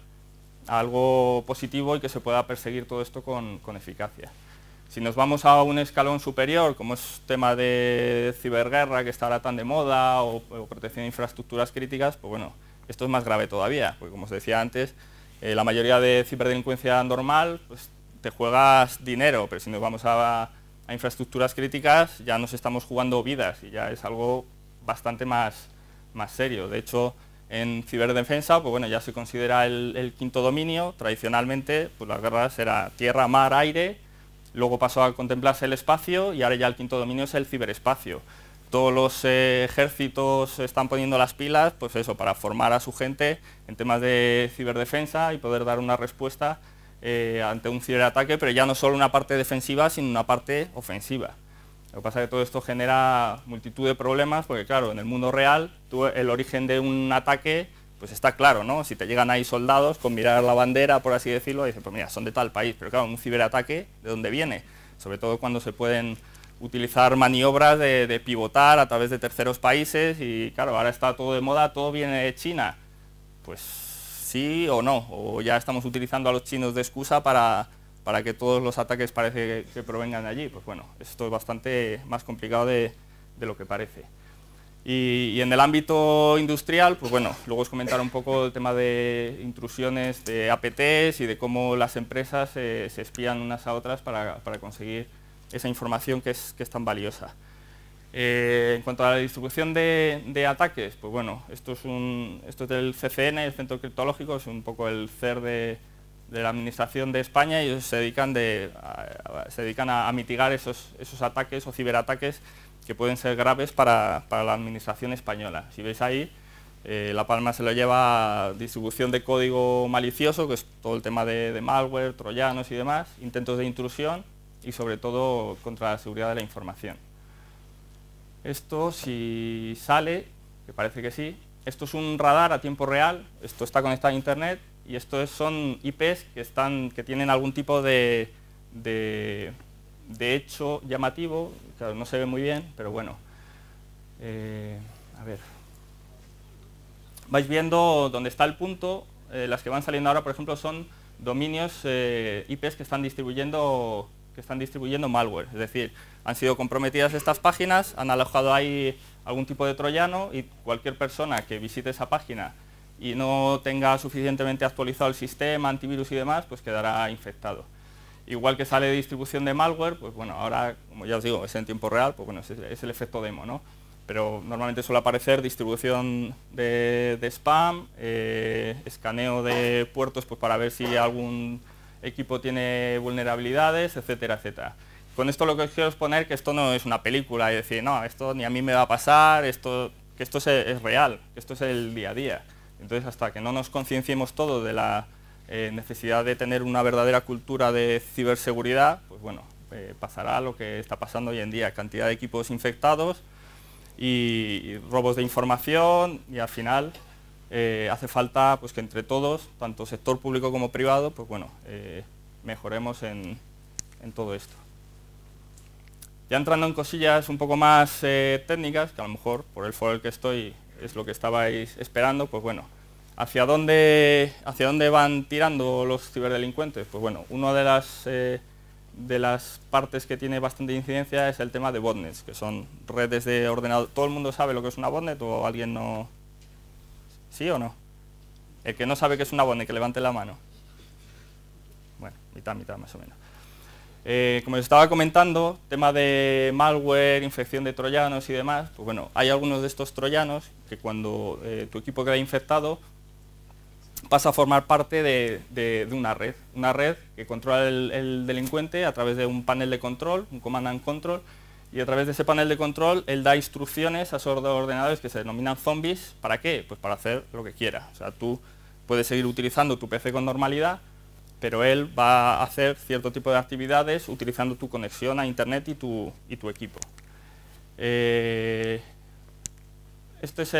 algo positivo y que se pueda perseguir todo esto con eficacia. Si nos vamos a un escalón superior, como es tema de ciberguerra que está ahora tan de moda o protección de infraestructuras críticas, pues bueno, esto es más grave todavía, porque como os decía antes, la mayoría de ciberdelincuencia normal, pues te juegas dinero, pero si nos vamos a infraestructuras críticas ya nos estamos jugando vidas y ya es algo bastante más serio. De hecho, en ciberdefensa, pues bueno, ya se considera el quinto dominio. Tradicionalmente, pues las guerras era tierra, mar, aire, luego pasó a contemplarse el espacio y ahora ya el quinto dominio es el ciberespacio. Todos los ejércitos se están poniendo las pilas, pues eso, para formar a su gente en temas de ciberdefensa y poder dar una respuesta ante un ciberataque, pero ya no solo una parte defensiva, sino una parte ofensiva. Lo que pasa es que todo esto genera multitud de problemas, porque claro, en el mundo real, el origen de un ataque, pues está claro, ¿no? Si te llegan ahí soldados, con mirar la bandera, por así decirlo, dices, pues mira, son de tal país, pero claro, un ciberataque, ¿de dónde viene? Sobre todo cuando se pueden utilizar maniobras de pivotar a través de terceros países, y claro, ahora está todo de moda, todo viene de China. Pues sí o no, o ya estamos utilizando a los chinos de excusa para que todos los ataques parece que provengan de allí. Pues bueno, esto es bastante más complicado de lo que parece. Y en el ámbito industrial, pues bueno, luego os comentaré un poco el tema de intrusiones de APTs y de cómo las empresas se espían unas a otras para conseguir esa información que es tan valiosa. En cuanto a la distribución de ataques, pues bueno, esto es del CCN, el Centro Criptológico, es un poco el CER de la Administración de España, y ellos se dedican a mitigar esos ataques o ciberataques que pueden ser graves para la Administración española. Si veis ahí, la palma se lo lleva a distribución de código malicioso, que es todo el tema de malware, troyanos y demás, intentos de intrusión y sobre todo contra la seguridad de la información. Esto, si sale, que parece que sí, esto es un radar a tiempo real, esto está conectado a internet y estos son IPs que tienen algún tipo de hecho llamativo. Claro, no se ve muy bien, pero bueno. A ver. Vais viendo dónde está el punto. Las que van saliendo ahora, por ejemplo, son dominios IPs que están distribuyendo malware. Es decir, han sido comprometidas estas páginas, han alojado ahí algún tipo de troyano y cualquier persona que visite esa página y no tenga suficientemente actualizado el sistema, antivirus y demás, pues quedará infectado. Igual que sale de distribución de malware, pues bueno, ahora, como ya os digo, es en tiempo real, pues bueno, es el efecto demo, ¿no? Pero normalmente suele aparecer distribución de spam, escaneo de puertos pues para ver si algún equipo tiene vulnerabilidades, etcétera, etcétera. Con esto lo que os quiero exponer que esto no es una película y decir, no, esto ni a mí me va a pasar, que esto es real, que esto es el día a día. Entonces, hasta que no nos concienciemos todo de la necesidad de tener una verdadera cultura de ciberseguridad, pues bueno, pasará lo que está pasando hoy en día, cantidad de equipos infectados y robos de información, y al final hace falta pues que entre todos, tanto sector público como privado, pues bueno, mejoremos en todo esto. Ya entrando en cosillas un poco más técnicas, que a lo mejor por el foro en el que estoy es lo que estabais esperando, pues bueno, ¿hacia dónde van tirando los ciberdelincuentes? Pues bueno, una de las partes que tiene bastante incidencia es el tema de botnets, que son redes de ordenador. ¿Todo el mundo sabe lo que es una botnet o alguien no? ¿Sí o no? El que no sabe qué es una botnet, que levante la mano. Bueno, mitad más o menos. Como les estaba comentando, tema de malware, infección de troyanos y demás, pues bueno, hay algunos de estos troyanos que cuando tu equipo queda infectado pasa a formar parte de una red que controla el delincuente a través de un panel de control, un command and control, y a través de ese panel de control él da instrucciones a esos ordenadores que se denominan zombies. ¿Para qué? Pues para hacer lo que quiera. O sea, tú puedes seguir utilizando tu PC con normalidad, pero él va a hacer cierto tipo de actividades utilizando tu conexión a internet y tu equipo. Esto es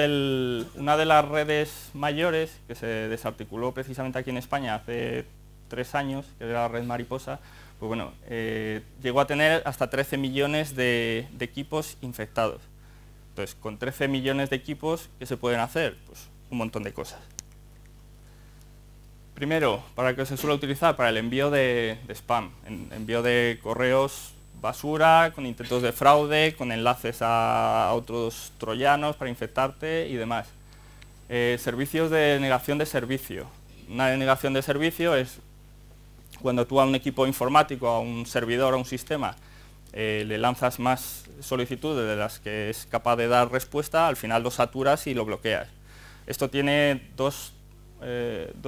una de las redes mayores que se desarticuló precisamente aquí en España hace 3 años, que era la red Mariposa. Pues bueno, llegó a tener hasta 13 millones de equipos infectados. Entonces, con 13 millones de equipos, ¿qué se pueden hacer? Pues un montón de cosas. Primero, ¿para qué se suele utilizar? Para el envío de spam, envío de correos basura, con intentos de fraude, con enlaces a otros troyanos para infectarte y demás. Servicios de negación de servicio. Una denegación de servicio es cuando tú a un equipo informático, a un servidor, a un sistema, le lanzas más solicitudes de las que es capaz de dar respuesta, al final lo saturas y lo bloqueas. Esto tiene dos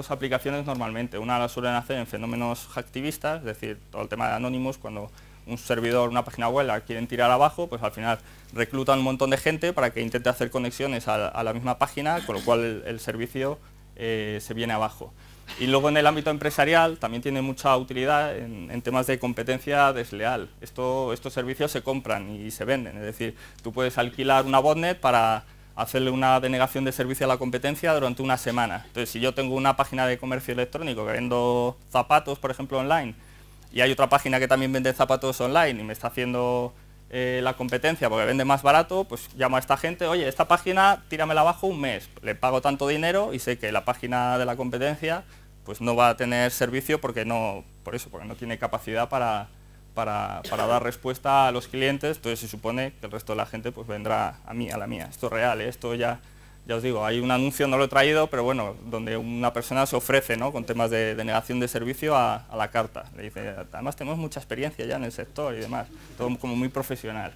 aplicaciones normalmente. Una la suelen hacer en fenómenos hacktivistas, es decir, todo el tema de Anonymous, cuando un servidor, una página web la quieren tirar abajo, pues al final reclutan un montón de gente para que intente hacer conexiones a la misma página, con lo cual el servicio se viene abajo. Y luego en el ámbito empresarial también tiene mucha utilidad en temas de competencia desleal. Estos servicios se compran y se venden, es decir, tú puedes alquilar una botnet para hacerle una denegación de servicio a la competencia durante una semana. Entonces, si yo tengo una página de comercio electrónico que vendo zapatos, por ejemplo, online, y hay otra página que también vende zapatos online y me está haciendo la competencia porque vende más barato, pues llamo a esta gente, oye, esta página tíramela abajo un mes, le pago tanto dinero y sé que la página de la competencia pues no va a tener servicio porque no tiene capacidad para dar respuesta a los clientes. Entonces se supone que el resto de la gente pues vendrá a la mía. Esto es real, ¿eh? Esto ya os digo, hay un anuncio, no lo he traído, pero bueno, donde una persona se ofrece, ¿no?, con temas de denegación de servicio a la carta. Le dice, además tenemos mucha experiencia ya en el sector y demás, todo como muy profesional.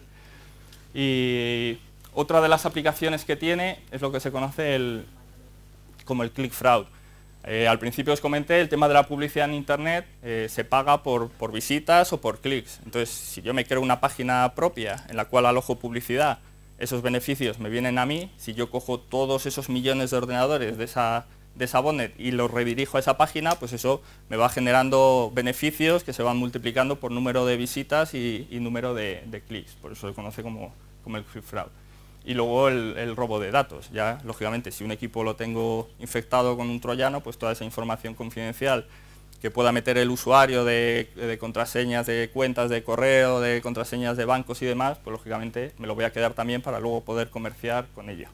Y otra de las aplicaciones que tiene es lo que se conoce como el click fraud. Al principio os comenté el tema de la publicidad en internet, se paga por visitas o por clics. Entonces, si yo me creo una página propia en la cual alojo publicidad, esos beneficios me vienen a mí. Si yo cojo todos esos millones de ordenadores de esa botnet y los redirijo a esa página, pues eso me va generando beneficios que se van multiplicando por número de visitas y número de clics. Por eso se conoce como el click fraud. y luego el robo de datos. Ya, lógicamente, si un equipo lo tengo infectado con un troyano, pues toda esa información confidencial que pueda meter el usuario de contraseñas de cuentas de correo, de contraseñas de bancos y demás, pues lógicamente me lo voy a quedar también para luego poder comerciar con ello.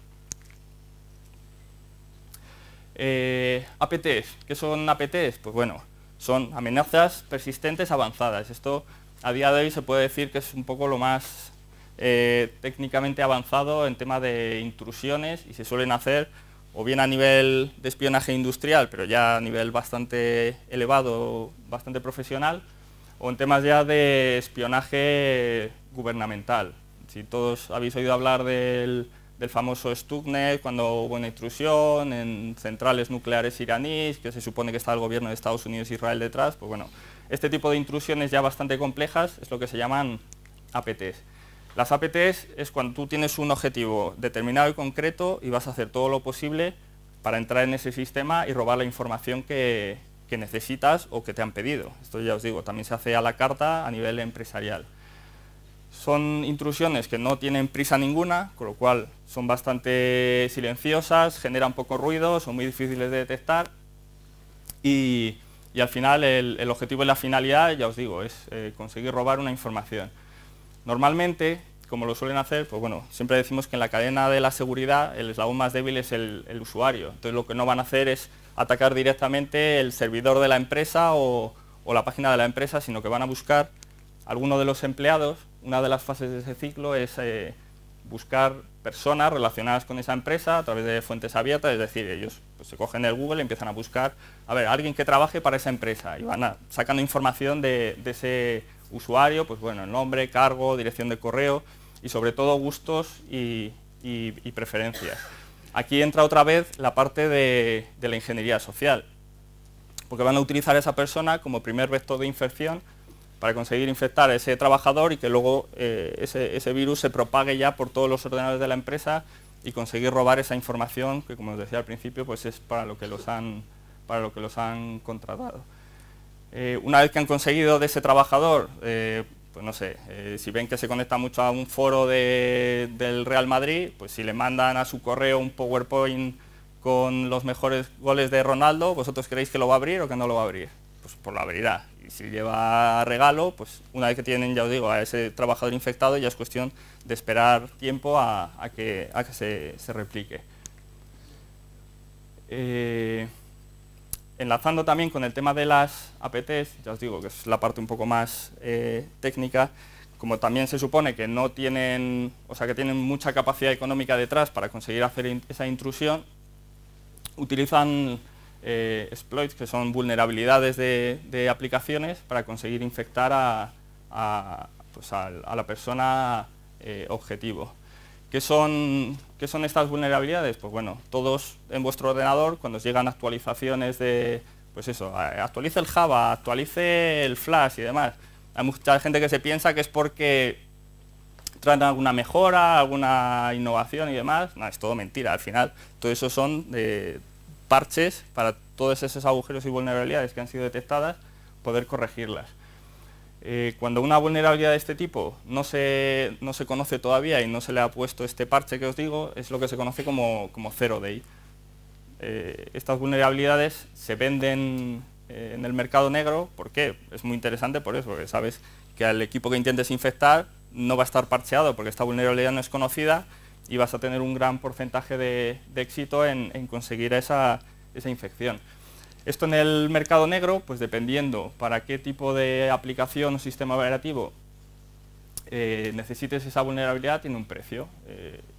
APTs. ¿Qué son APTs? Pues bueno, son amenazas persistentes avanzadas. Esto a día de hoy se puede decir que es un poco lo más técnicamente avanzado en tema de intrusiones y se suelen hacer o bien a nivel de espionaje industrial, pero ya a nivel bastante elevado, bastante profesional, o en temas ya de espionaje gubernamental. Si todos habéis oído hablar del famoso Stuxnet, cuando hubo una intrusión en centrales nucleares iraníes, que se supone que está el gobierno de Estados Unidos e Israel detrás, pues bueno, este tipo de intrusiones ya bastante complejas es lo que se llaman APTs. Las APTs es cuando tú tienes un objetivo determinado y concreto y vas a hacer todo lo posible para entrar en ese sistema y robar la información que necesitas o que te han pedido. Esto ya os digo, también se hace a la carta a nivel empresarial. Son intrusiones que no tienen prisa ninguna, con lo cual son bastante silenciosas, generan poco ruido, son muy difíciles de detectar y al final el objetivo y la finalidad, ya os digo, es conseguir robar una información. Normalmente, como lo suelen hacer, pues bueno, siempre decimos que en la cadena de la seguridad el eslabón más débil es el usuario. Entonces lo que no van a hacer es atacar directamente el servidor de la empresa o la página de la empresa, sino que van a buscar a alguno de los empleados. Una de las fases de ese ciclo es buscar personas relacionadas con esa empresa a través de fuentes abiertas, es decir, ellos pues, se cogen el Google y empiezan a buscar, a ver, alguien que trabaje para esa empresa y van sacando información de ese usuario, pues bueno, el nombre, cargo, dirección de correo y sobre todo gustos y preferencias. Aquí entra otra vez la parte de la ingeniería social, porque van a utilizar a esa persona como primer vector de infección para conseguir infectar a ese trabajador y que luego ese virus se propague ya por todos los ordenadores de la empresa y conseguir robar esa información que, como os decía al principio, pues es para lo que los han contratado. Una vez que han conseguido de ese trabajador, pues no sé, si ven que se conecta mucho a un foro del Real Madrid, pues si le mandan a su correo un PowerPoint con los mejores goles de Ronaldo, ¿vosotros creéis que lo va a abrir o que no lo va a abrir? Pues lo abrirá. Y si lleva regalo, pues una vez que tienen, ya os digo, a ese trabajador infectado, ya es cuestión de esperar tiempo a que se replique. Enlazando también con el tema de las APTs, ya os digo que es la parte un poco más técnica, como también se supone que no tienen, o sea que tienen mucha capacidad económica detrás para conseguir hacer esa intrusión, utilizan exploits, que son vulnerabilidades de aplicaciones para conseguir infectar a la persona objetivo. ¿Qué son estas vulnerabilidades? Pues bueno, todos en vuestro ordenador, cuando os llegan actualizaciones de, pues eso, actualice el Java, actualice el Flash y demás, hay mucha gente que se piensa que es porque traen alguna mejora, alguna innovación y demás. No, es todo mentira. Al final, todo eso son parches para todos esos agujeros y vulnerabilidades que han sido detectadas, poder corregirlas. Cuando una vulnerabilidad de este tipo no se conoce todavía y no se le ha puesto este parche que os digo, es lo que se conoce como Zero Day. Estas vulnerabilidades se venden en el mercado negro. ¿Por qué? Es muy interesante por eso, porque sabes que al equipo que intentes infectar no va a estar parcheado porque esta vulnerabilidad no es conocida y vas a tener un gran porcentaje de éxito en conseguir esa infección. Esto en el mercado negro, pues dependiendo para qué tipo de aplicación o sistema operativo necesites esa vulnerabilidad, tiene un precio.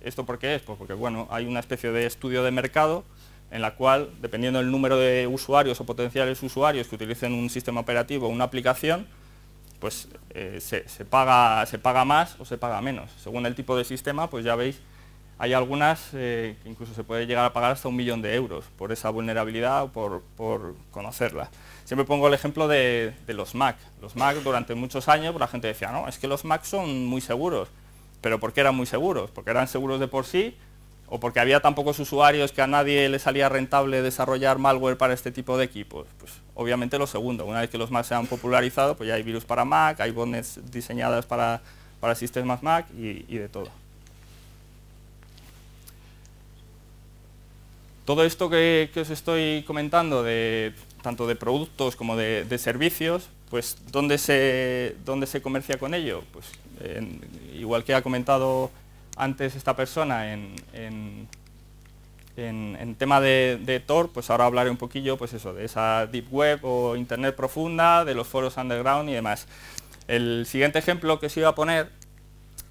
¿Esto por qué es? Pues porque bueno, hay una especie de estudio de mercado en la cual, dependiendo del número de usuarios o potenciales usuarios que utilicen un sistema operativo o una aplicación, pues se paga más o se paga menos. Según el tipo de sistema, pues ya veis, hay algunas que incluso se puede llegar a pagar hasta 1 millón de euros por esa vulnerabilidad o por conocerla. Siempre pongo el ejemplo de los Mac. Los Mac durante muchos años la gente decía, no, es que los Mac son muy seguros. ¿Pero por qué eran muy seguros? ¿Porque eran seguros de por sí? ¿O porque había tan pocos usuarios que a nadie le salía rentable desarrollar malware para este tipo de equipos? Pues obviamente lo segundo. Una vez que los Mac se han popularizado, pues ya hay virus para Mac, hay botnets diseñadas para sistemas Mac y de todo. Todo esto que os estoy comentando, tanto de productos como de servicios, pues ¿dónde se comercia con ello? Pues igual que ha comentado antes esta persona en tema de Tor, pues ahora hablaré un poquillo pues eso, de esa Deep Web o Internet profunda, de los foros underground y demás. El siguiente ejemplo que os iba a poner,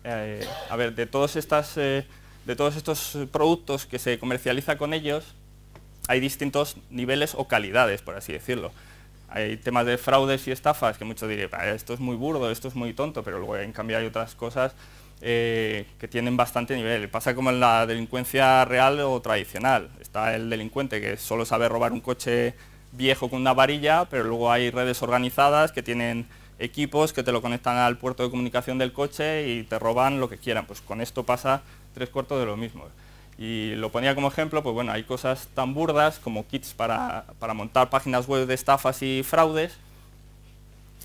a ver, de todos estos productos que se comercializa con ellos, hay distintos niveles o calidades, por así decirlo. Hay temas de fraudes y estafas que muchos dirían, esto es muy burdo, esto es muy tonto, pero luego en cambio hay otras cosas que tienen bastante nivel. Pasa como en la delincuencia real o tradicional. Está el delincuente que solo sabe robar un coche viejo con una varilla, pero luego hay redes organizadas que tienen equipos que te lo conectan al puerto de comunicación del coche y te roban lo que quieran. Pues con esto pasa 3/4 de lo mismo. Y lo ponía como ejemplo, pues bueno, hay cosas tan burdas como kits para montar páginas web de estafas y fraudes,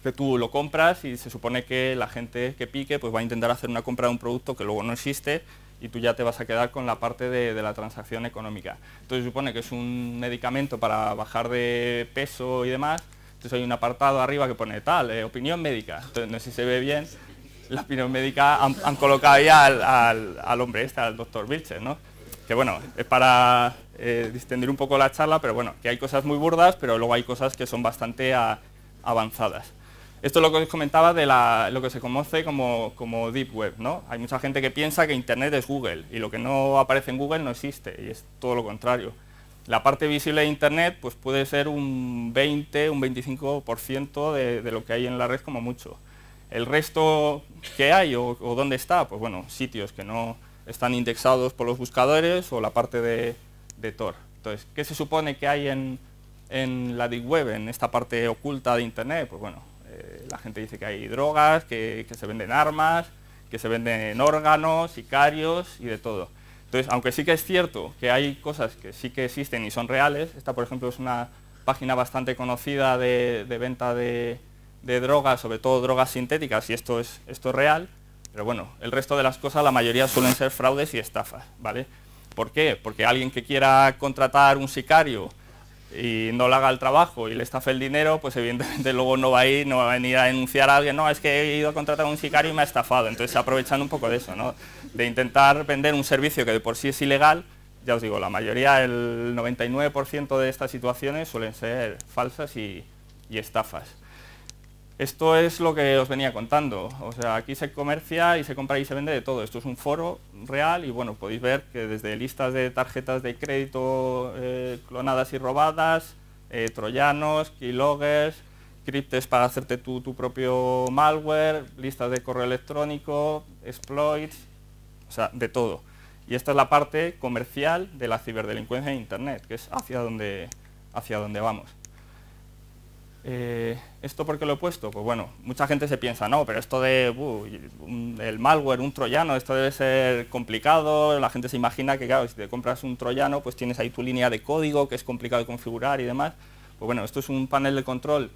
que tú lo compras y se supone que la gente que pique pues va a intentar hacer una compra de un producto que luego no existe y tú ya te vas a quedar con la parte de la transacción económica. Entonces se supone que es un medicamento para bajar de peso y demás. Entonces hay un apartado arriba que pone tal, opinión médica. Entonces no sé si se ve bien, la opinión médica han colocado ahí al hombre este, al doctor Vilches, ¿no? Que bueno, es para distender un poco la charla, pero bueno, que hay cosas muy burdas, pero luego hay cosas que son bastante avanzadas. Esto es lo que os comentaba de lo que se conoce como Deep Web, ¿no? Hay mucha gente que piensa que Internet es Google, y lo que no aparece en Google no existe, y es todo lo contrario. La parte visible de Internet pues puede ser un 20, un 25% de lo que hay en la red como mucho. El resto que hay o dónde está, pues bueno, sitios que no están indexados por los buscadores o la parte de Tor. Entonces, ¿qué se supone que hay en la Deep Web, en esta parte oculta de Internet? Pues bueno, la gente dice que hay drogas, que se venden armas, que se venden órganos, sicarios y de todo. Entonces, aunque sí que es cierto que hay cosas que sí que existen y son reales, esta por ejemplo es una página bastante conocida de venta de drogas, sobre todo drogas sintéticas, y esto es real, pero bueno, el resto de las cosas, la mayoría suelen ser fraudes y estafas, ¿vale? ¿Por qué? Porque alguien que quiera contratar un sicario y no le haga el trabajo y le estafe el dinero, pues evidentemente luego no va a venir a denunciar a alguien, no, es que he ido a contratar a un sicario y me ha estafado. Entonces se aprovechan un poco de eso, ¿no? De intentar vender un servicio que de por sí es ilegal. Ya os digo, la mayoría, el 99% de estas situaciones suelen ser falsas y estafas. Esto es lo que os venía contando, o sea, aquí se comercia y se compra y se vende de todo. Esto es un foro real y bueno, podéis ver que desde listas de tarjetas de crédito clonadas y robadas, troyanos, keyloggers, criptes para hacerte tu propio malware, listas de correo electrónico, exploits, o sea, de todo. Y esta es la parte comercial de la ciberdelincuencia en Internet, que es hacia donde vamos. ¿Esto por qué lo he puesto? Pues bueno, mucha gente se piensa, no, pero esto de el malware, un troyano, esto debe ser complicado. La gente se imagina que, claro, si te compras un troyano, pues tienes ahí tu línea de código, que es complicado de configurar y demás. Pues bueno, esto es un panel de control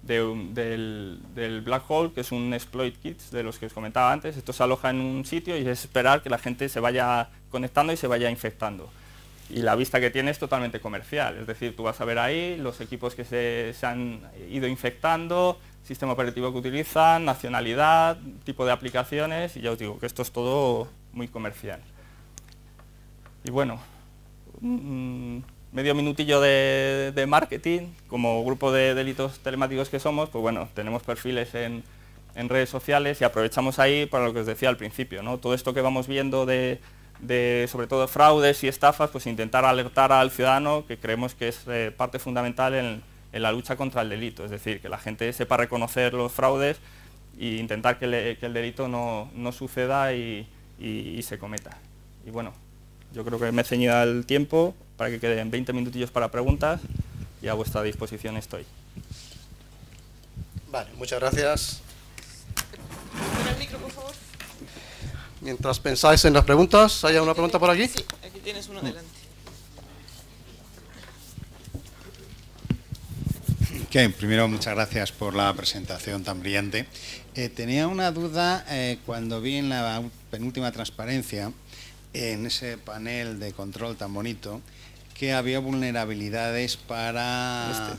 del Black Hole, que es un exploit kit de los que os comentaba antes. Esto se aloja en un sitio y es esperar que la gente se vaya conectando y se vaya infectando. Y la vista que tiene es totalmente comercial, es decir, tú vas a ver ahí los equipos que se han ido infectando, sistema operativo que utilizan, nacionalidad, tipo de aplicaciones, y ya os digo que esto es todo muy comercial. Y bueno, medio minutillo de marketing. Como grupo de delitos telemáticos que somos, pues bueno, tenemos perfiles en redes sociales y aprovechamos ahí para lo que os decía al principio, ¿no? Todo esto que vamos viendo sobre todo fraudes y estafas, pues intentar alertar al ciudadano, que creemos que es parte fundamental en la lucha contra el delito, es decir, que la gente sepa reconocer los fraudes e intentar que el delito no suceda y se cometa. Y bueno, yo creo que me he ceñido al tiempo para que queden 20 minutillos para preguntas y a vuestra disposición estoy. Vale, muchas gracias. ¿Tiene el micro, por favor? Mientras pensáis en las preguntas, ¿hay una pregunta por aquí? Sí, aquí tienes uno delante. Primero, muchas gracias por la presentación tan brillante. Tenía una duda cuando vi en la penúltima transparencia, en ese panel de control tan bonito, que había vulnerabilidades para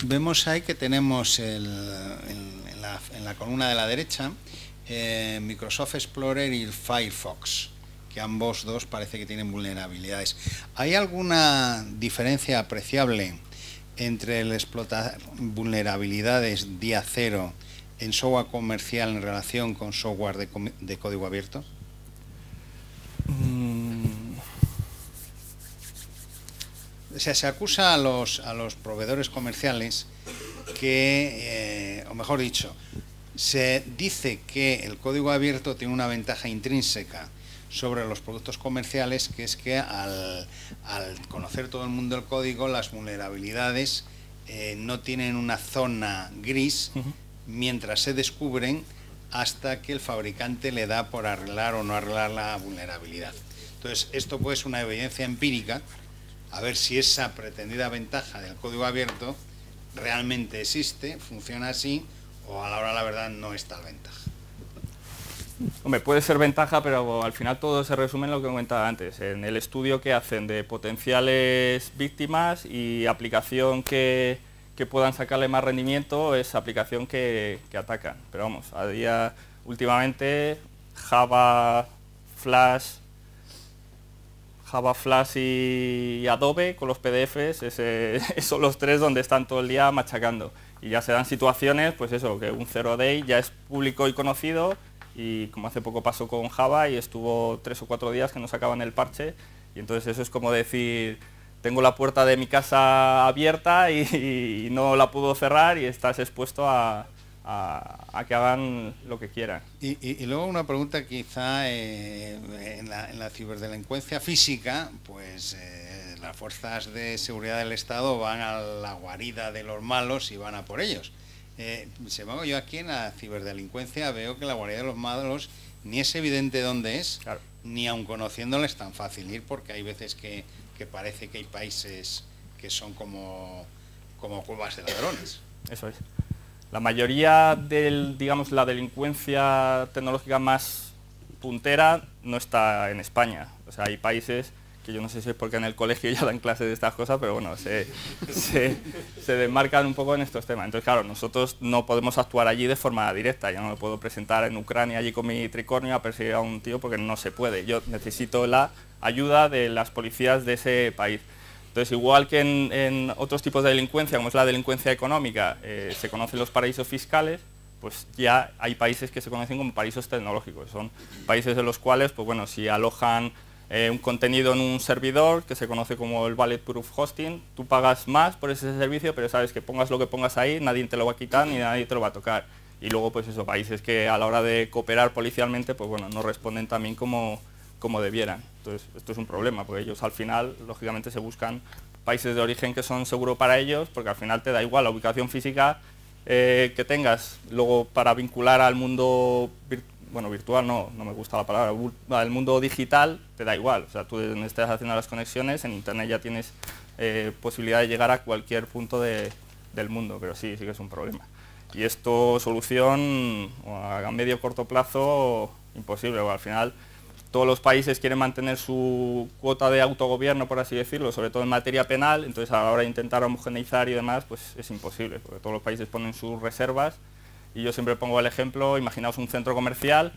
vemos ahí que tenemos en la columna de la derecha Microsoft Explorer y el Firefox, que ambos dos parece que tienen vulnerabilidades. ¿Hay alguna diferencia apreciable entre el explotar vulnerabilidades día cero en software comercial en relación con software de código abierto? O sea, se acusa a los proveedores comerciales que, o mejor dicho, se dice que el código abierto tiene una ventaja intrínseca sobre los productos comerciales, que es que al conocer todo el mundo el código, las vulnerabilidades no tienen una zona gris mientras se descubren hasta que el fabricante le da por arreglar o no arreglar la vulnerabilidad. Entonces, esto pues es una evidencia empírica a ver si esa pretendida ventaja del código abierto realmente existe, funciona así, o a la hora de la verdad no es tal ventaja. Hombre, puede ser ventaja, pero al final todo se resume en lo que comentaba antes, en el estudio que hacen de potenciales víctimas y aplicación que puedan sacarle más rendimiento, es aplicación que atacan. Pero vamos, últimamente Java, Flash y Adobe con los PDFs, son los tres donde están todo el día machacando. Y ya se dan situaciones, pues eso, que un zero day ya es público y conocido, y como hace poco pasó con Java y estuvo 3 o 4 días que no sacaban el parche, y entonces eso es como decir, tengo la puerta de mi casa abierta y no la puedo cerrar y estás expuesto a que hagan lo que quieran. Y luego una pregunta quizá, en la ciberdelincuencia física, pues las fuerzas de seguridad del Estado van a la guarida de los malos y van a por ellos. Sin embargo, yo aquí en la ciberdelincuencia veo que la guarida de los malos ni es evidente dónde es, claro, ni aun conociéndole es tan fácil ir, porque hay veces que parece que hay países que son como cuevas de ladrones. Eso es. La mayoría digamos, la delincuencia tecnológica más puntera no está en España. O sea, hay países que yo no sé si es porque en el colegio ya dan clases de estas cosas, pero bueno, se desmarcan un poco en estos temas. Entonces, claro, nosotros no podemos actuar allí de forma directa. Yo no me puedo presentar en Ucrania allí con mi tricornio a perseguir a un tío porque no se puede. Yo necesito la ayuda de las policías de ese país. Entonces, igual que en otros tipos de delincuencia, como es la delincuencia económica, se conocen los paraísos fiscales, pues ya hay países que se conocen como paraísos tecnológicos. Son países de los cuales, pues bueno, si alojan un contenido en un servidor, que se conoce como el bulletproof hosting, tú pagas más por ese servicio, pero sabes que pongas lo que pongas ahí, nadie te lo va a quitar ni nadie te lo va a tocar. Y luego, pues eso, países que a la hora de cooperar policialmente, pues bueno, no responden también como debieran. Entonces, esto es un problema, porque ellos al final, lógicamente, se buscan países de origen que son seguros para ellos, porque al final te da igual la ubicación física que tengas. Luego, para vincular al mundo virtual, no me gusta la palabra, al mundo digital, te da igual. O sea, tú donde estés haciendo las conexiones, en Internet ya tienes posibilidad de llegar a cualquier punto del mundo, pero sí que es un problema. Y esto, solución a medio o corto plazo, imposible, porque al final todos los países quieren mantener su cuota de autogobierno, por así decirlo, sobre todo en materia penal, entonces a la hora de intentar homogeneizar y demás, pues es imposible, porque todos los países ponen sus reservas, y yo siempre pongo el ejemplo, imaginaos un centro comercial,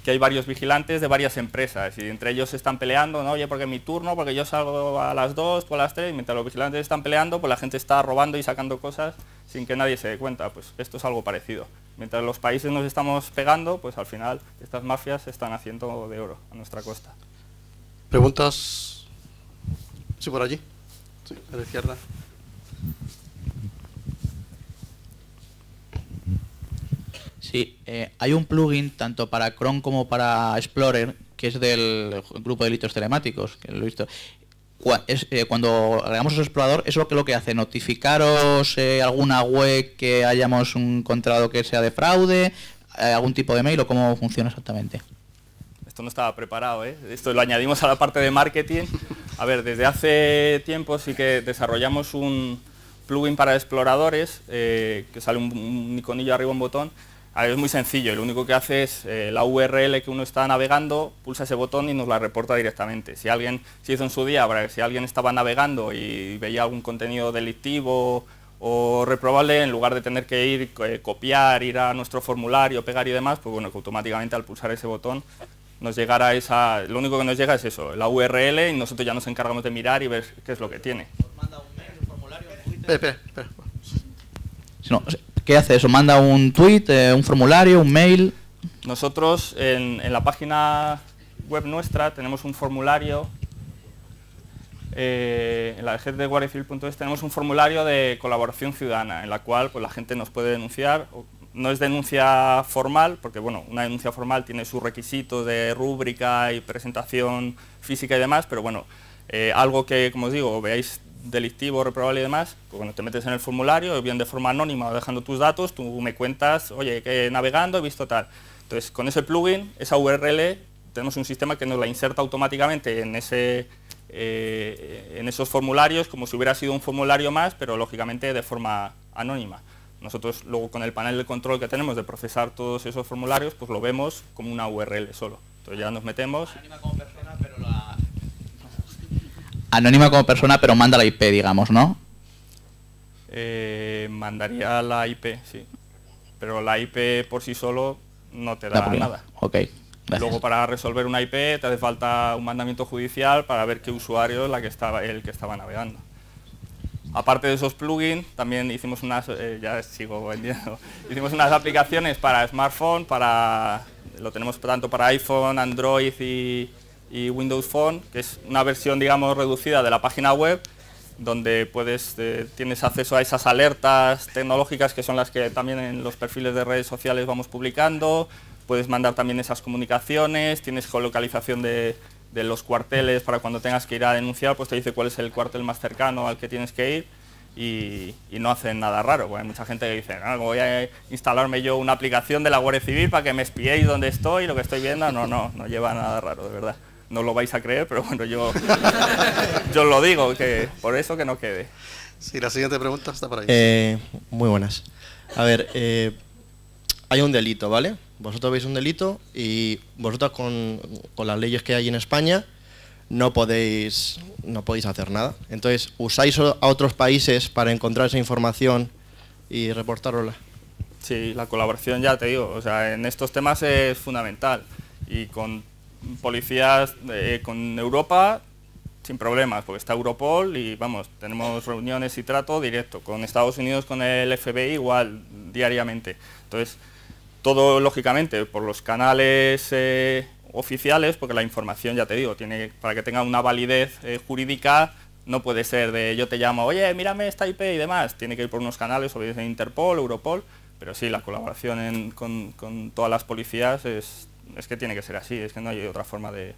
que hay varios vigilantes de varias empresas, y entre ellos se están peleando, ¿no? Oye, porque es mi turno, porque yo salgo a las 2, tú a las 3, y mientras los vigilantes están peleando, pues la gente está robando y sacando cosas sin que nadie se dé cuenta. Pues esto es algo parecido. Mientras los países nos estamos pegando, pues al final estas mafias se están haciendo de oro a nuestra costa. ¿Preguntas? Sí, por allí. Sí, a la izquierda. Sí, hay un plugin tanto para Chrome como para Explorer, que es del grupo de delitos telemáticos, que lo he visto. Cuando agregamos el explorador, ¿eso es lo que hace? ¿Notificaros alguna web que hayamos encontrado que sea de fraude? ¿Algún tipo de mail o cómo funciona exactamente? Esto no estaba preparado, ¿eh? Esto lo añadimos a la parte de marketing. A ver, desde hace tiempo sí que desarrollamos un plugin para exploradores, que sale un iconillo arriba, un botón. A ver, es muy sencillo, lo único que hace es la URL que uno está navegando, pulsa ese botón y nos la reporta directamente. Si alguien se hizo en su día, para que si alguien estaba navegando y veía algún contenido delictivo o reprobable, en lugar de tener que ir, copiar, ir a nuestro formulario, pegar y demás, pues bueno, que automáticamente al pulsar ese botón nos llegara lo único que nos llega es eso, la URL, y nosotros ya nos encargamos de mirar y ver qué es lo que tiene. ¿Os manda un mail, un formulario, un Twitter? Espera. No, ¿qué hace eso? ¿Manda un tweet, un formulario, un mail? Nosotros en la página web nuestra tenemos un formulario, en la de guardiacivil.es tenemos un formulario de colaboración ciudadana, en la cual pues, la gente nos puede denunciar. No es denuncia formal, porque bueno, una denuncia formal tiene sus requisitos de rúbrica y presentación física y demás, pero bueno, algo que, como os digo, veáis delictivo, reprobable y demás, pues bueno, te metes en el formulario, bien de forma anónima o dejando tus datos, tú me cuentas, oye, que navegando he visto tal. Entonces, con ese plugin, esa URL, tenemos un sistema que nos la inserta automáticamente en esos formularios, como si hubiera sido un formulario más, pero lógicamente de forma anónima. Nosotros luego con el panel de control que tenemos de procesar todos esos formularios, pues lo vemos como una URL solo. Entonces ya nos metemos. Anónima como persona, pero anónima como persona, pero manda la IP, digamos, ¿no? Mandaría la IP, sí. Pero la IP por sí solo no te da nada. Ok, gracias. Luego para resolver una IP te hace falta un mandamiento judicial para ver qué usuario es el que estaba navegando. Aparte de esos plugins, también hicimos unas, ya sigo vendiendo, hicimos unas aplicaciones para smartphone, lo tenemos tanto para iPhone, Android y Windows Phone, que es una versión, digamos, reducida de la página web, donde tienes acceso a esas alertas tecnológicas que son las que también en los perfiles de redes sociales vamos publicando, puedes mandar también esas comunicaciones, tienes geolocalización de los cuarteles para cuando tengas que ir a denunciar, pues te dice cuál es el cuartel más cercano al que tienes que ir y no hacen nada raro. Pues hay mucha gente que dice, no, voy a instalarme yo una aplicación de la Guardia Civil para que me espiéis dónde estoy y lo que estoy viendo. No lleva nada raro, de verdad. No lo vais a creer, pero bueno, yo os lo digo, que por eso que no quede. Sí, la siguiente pregunta está por ahí. Muy buenas. A ver, hay un delito, ¿vale? Vosotros veis un delito y vosotros con las leyes que hay en España no podéis hacer nada. Entonces, ¿usáis a otros países para encontrar esa información y reportarla? Sí, la colaboración, ya te digo, o sea, en estos temas es fundamental. Y con policías, con Europa, sin problemas, porque está Europol y vamos, tenemos reuniones y trato directo. Con Estados Unidos, con el FBI, igual, diariamente. Entonces, todo lógicamente por los canales oficiales, porque la información, ya te digo, para que tenga una validez jurídica, no puede ser de yo te llamo, oye, mírame esta IP y demás, tiene que ir por unos canales, o bien Interpol, Europol, pero sí, la colaboración con todas las policías es que tiene que ser así, es que no hay otra forma de...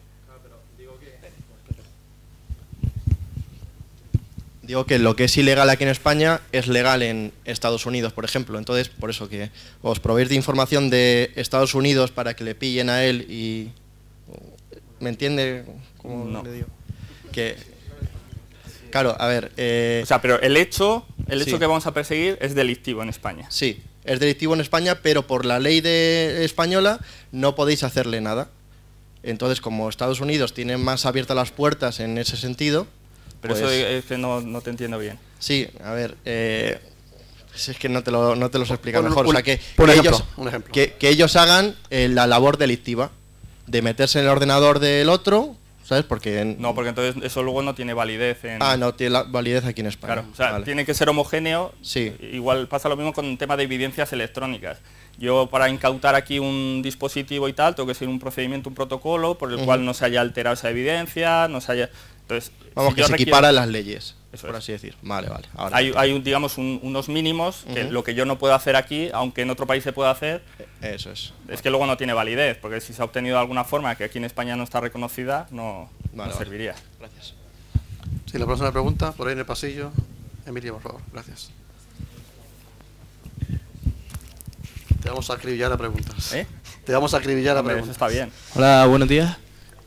Digo que lo que es ilegal aquí en España es legal en Estados Unidos, por ejemplo. Entonces, por eso que os proveéis de información de Estados Unidos para que le pillen a él y... ¿Me entiende cómo no. le digo? Que... Claro, a ver... O sea, pero el hecho sí. que vamos a perseguir es delictivo en España. Sí, es delictivo en España, pero por la ley española no podéis hacerle nada. Entonces, como Estados Unidos tiene más abiertas las puertas en ese sentido... Pero pues, eso es que no te entiendo bien. Sí, a ver, si es que no te lo sé explicar Pon mejor. un- o sea, que un ejemplo, ellos, un ejemplo. que ellos hagan la labor delictiva de meterse en el ordenador del otro, ¿sabes? Porque... No, porque entonces eso luego no tiene validez en... no tiene la validez aquí en España. Claro, o sea, Vale. tiene que ser homogéneo. Sí. Igual pasa lo mismo con el tema de evidencias electrónicas. Yo para incautar aquí un dispositivo y tal, tengo que seguir un procedimiento, un protocolo por el cual no se haya alterado esa evidencia, no se haya... Entonces, Vamos, si que yo se requiero- equiparan las leyes, Eso por es. así decir. Vale. Ahora Hay digamos, unos mínimos, que lo que yo no puedo hacer aquí, aunque en otro país se pueda hacer, Eso es. es que luego no tiene validez, porque si se ha obtenido de alguna forma que aquí en España no está reconocida, no Vale. serviría. Gracias. Sí, la próxima pregunta, por ahí en el pasillo. Emilia, por favor, gracias. Te vamos a acribillar a preguntas. ¿Eh? Te vamos a acribillar a Hombre, eso preguntas. está bien. Hola, buenos días.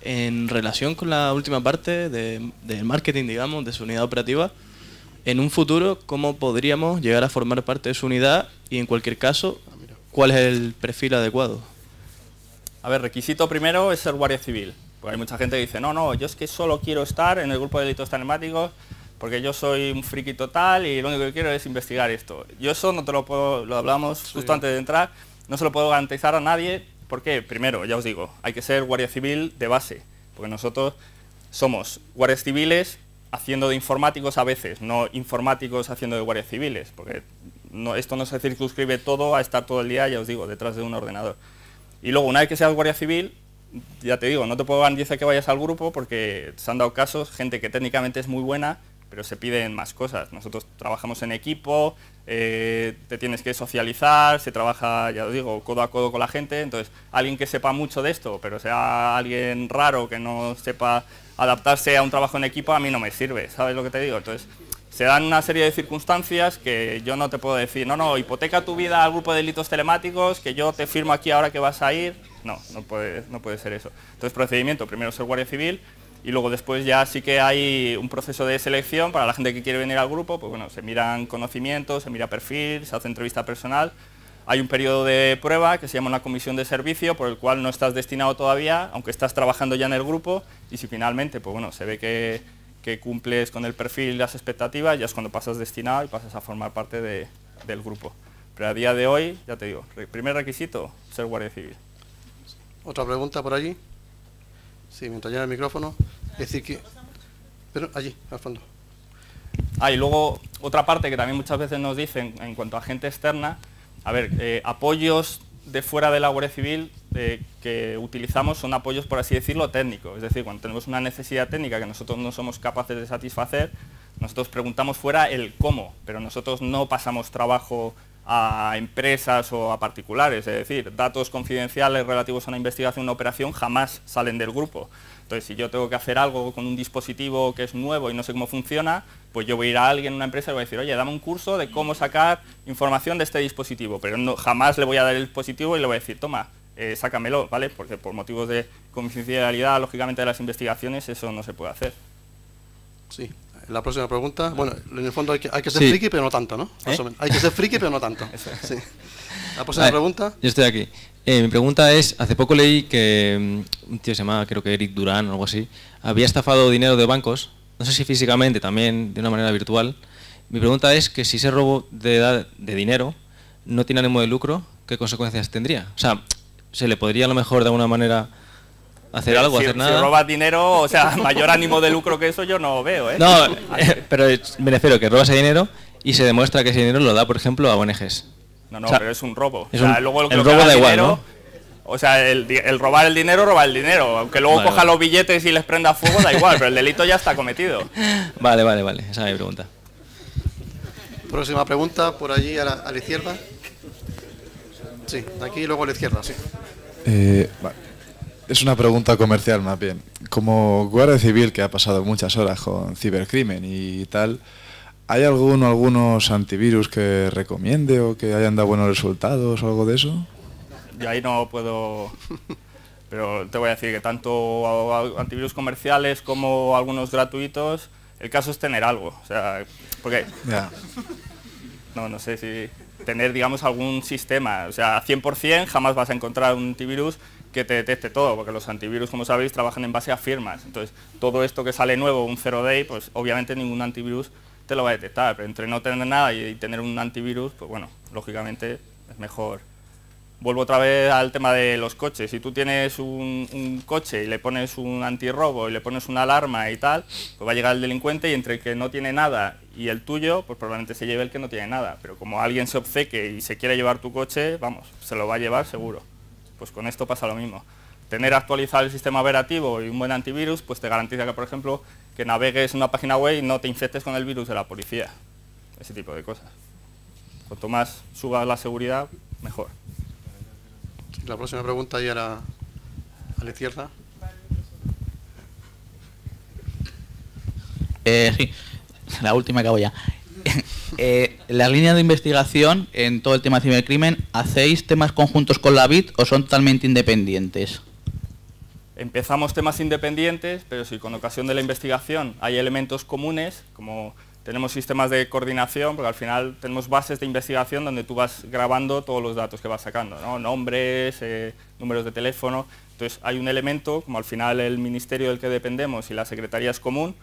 En relación con la última parte del marketing, digamos, de su unidad operativa, en un futuro, ¿cómo podríamos llegar a formar parte de su unidad? Y en cualquier caso, ¿cuál es el perfil adecuado? A ver, requisito primero es ser guardia civil. Porque hay mucha gente que dice, no, yo es que solo quiero estar en el grupo de delitos telemáticos porque yo soy un friki total y lo único que quiero es investigar esto. Yo eso no te lo puedo, lo hablamos justo antes de entrar, no se lo puedo garantizar a nadie. Porque, primero, ya os digo, hay que ser guardia civil de base, porque nosotros somos guardias civiles haciendo de informáticos a veces, no informáticos haciendo de guardias civiles, porque esto no se circunscribe todo a estar todo el día, ya os digo, detrás de un ordenador. Y luego, una vez que seas guardia civil, ya te digo, no te puedo garantizar que vayas al grupo porque se han dado casos, gente que técnicamente es muy buena, pero se piden más cosas. Nosotros trabajamos en equipo, te tienes que socializar, se trabaja, ya os digo, codo a codo con la gente, entonces alguien que sepa mucho de esto, pero sea alguien raro, que no sepa adaptarse a un trabajo en equipo, a mí no me sirve, ¿sabes lo que te digo? Entonces, se dan una serie de circunstancias que yo no te puedo decir, no, hipoteca tu vida al grupo de delitos telemáticos, que yo te firmo aquí ahora que vas a ir. No puede ser eso. Entonces, procedimiento, primero ser guardia civil, y luego después ya sí que hay un proceso de selección para la gente que quiere venir al grupo, pues bueno, se miran conocimientos, se mira perfil, se hace entrevista personal, hay un periodo de prueba que se llama una comisión de servicio por el cual no estás destinado todavía, aunque estás trabajando ya en el grupo, y si finalmente, pues bueno, se ve que cumples con el perfil y las expectativas, ya es cuando pasas destinado y pasas a formar parte del grupo. Pero a día de hoy, ya te digo, primer requisito, ser guardia civil. ¿Otra pregunta por allí? Sí, mientras llena el micrófono. Es decir que... Pero allí, al fondo. Y luego otra parte que también muchas veces nos dicen en cuanto a gente externa, a ver, apoyos de fuera de la Guardia Civil que utilizamos son apoyos, por así decirlo, técnicos. Es decir, cuando tenemos una necesidad técnica que nosotros no somos capaces de satisfacer, nosotros preguntamos fuera el cómo, pero nosotros no pasamos trabajo a empresas o a particulares, es decir, datos confidenciales relativos a una investigación, una operación, jamás salen del grupo. Entonces, si yo tengo que hacer algo con un dispositivo que es nuevo y no sé cómo funciona, pues yo voy a ir a alguien, una empresa, y voy a decir, oye, dame un curso de cómo sacar información de este dispositivo, pero jamás le voy a dar el dispositivo y le voy a decir, toma, sácamelo, ¿vale? Porque por motivos de confidencialidad, lógicamente, de las investigaciones, eso no se puede hacer. Sí. La próxima pregunta. Bueno, en el fondo hay que ser friki, pero no tanto, ¿no? Más o menos. Hay que ser friki, pero no tanto. Sí. La próxima pregunta. Yo estoy aquí. Mi pregunta es, hace poco leí que un tío se llamaba, creo que Eric Durán o algo así, había estafado dinero de bancos, no sé si físicamente, también de una manera virtual. Mi pregunta es que si ese robo de dinero no tiene ánimo de lucro, ¿qué consecuencias tendría? O sea, ¿se le podría a lo mejor de alguna manera hacer algo, hacer nada? Si robas dinero, o sea, mayor ánimo de lucro que eso yo no veo, ¿eh? No, pero me refiero que robas ese dinero y se demuestra que ese dinero lo da, por ejemplo, a ONGs. No, o sea, pero es un robo. Es o sea, luego el robo da igual, ¿no? O sea, el robar el dinero, robar el dinero. Aunque luego coja los billetes y les prenda fuego, da igual, pero el delito ya está cometido. Vale. Esa es mi pregunta. Próxima pregunta, por allí a la izquierda. Sí, de aquí y luego a la izquierda, sí. Es una pregunta comercial más bien. Como guardia civil que ha pasado muchas horas con cibercrimen y tal, ¿hay algunos antivirus que recomiende o que hayan dado buenos resultados o algo de eso? Yo ahí no puedo, pero te voy a decir que tanto antivirus comerciales como algunos gratuitos, el caso es tener algo, o sea, porque no sé si tener, digamos, algún sistema, o sea, 100% jamás vas a encontrar un antivirus que te detecte todo, porque los antivirus, como sabéis, trabajan en base a firmas, entonces todo esto que sale nuevo, un 0-day, pues obviamente ningún antivirus te lo va a detectar, pero entre no tener nada y tener un antivirus, pues bueno, lógicamente es mejor. Vuelvo otra vez al tema de los coches. Si tú tienes un coche y le pones un antirrobo y le pones una alarma y tal, pues va a llegar el delincuente y entre el que no tiene nada y el tuyo, pues probablemente se lleve el que no tiene nada. Pero como alguien se obceque y se quiere llevar tu coche, vamos, se lo va a llevar seguro. Pues con esto pasa lo mismo. Tener actualizado el sistema operativo y un buen antivirus, pues te garantiza que, por ejemplo, que navegues en una página web y no te infectes con el virus de la policía. Ese tipo de cosas. Cuanto más subas la seguridad, mejor. La próxima pregunta ahí a la izquierda. Sí, la última que hago ya. La línea de investigación en todo el tema de cibercrimen, ¿hacéis temas conjuntos con la BIT o son totalmente independientes? Empezamos temas independientes, pero si con ocasión de la investigación hay elementos comunes, como tenemos sistemas de coordinación, porque al final tenemos bases de investigación donde tú vas grabando todos los datos que vas sacando, ¿no? Nombres, números de teléfono. Entonces hay un elemento, como al final el ministerio del que dependemos y la secretaría es común,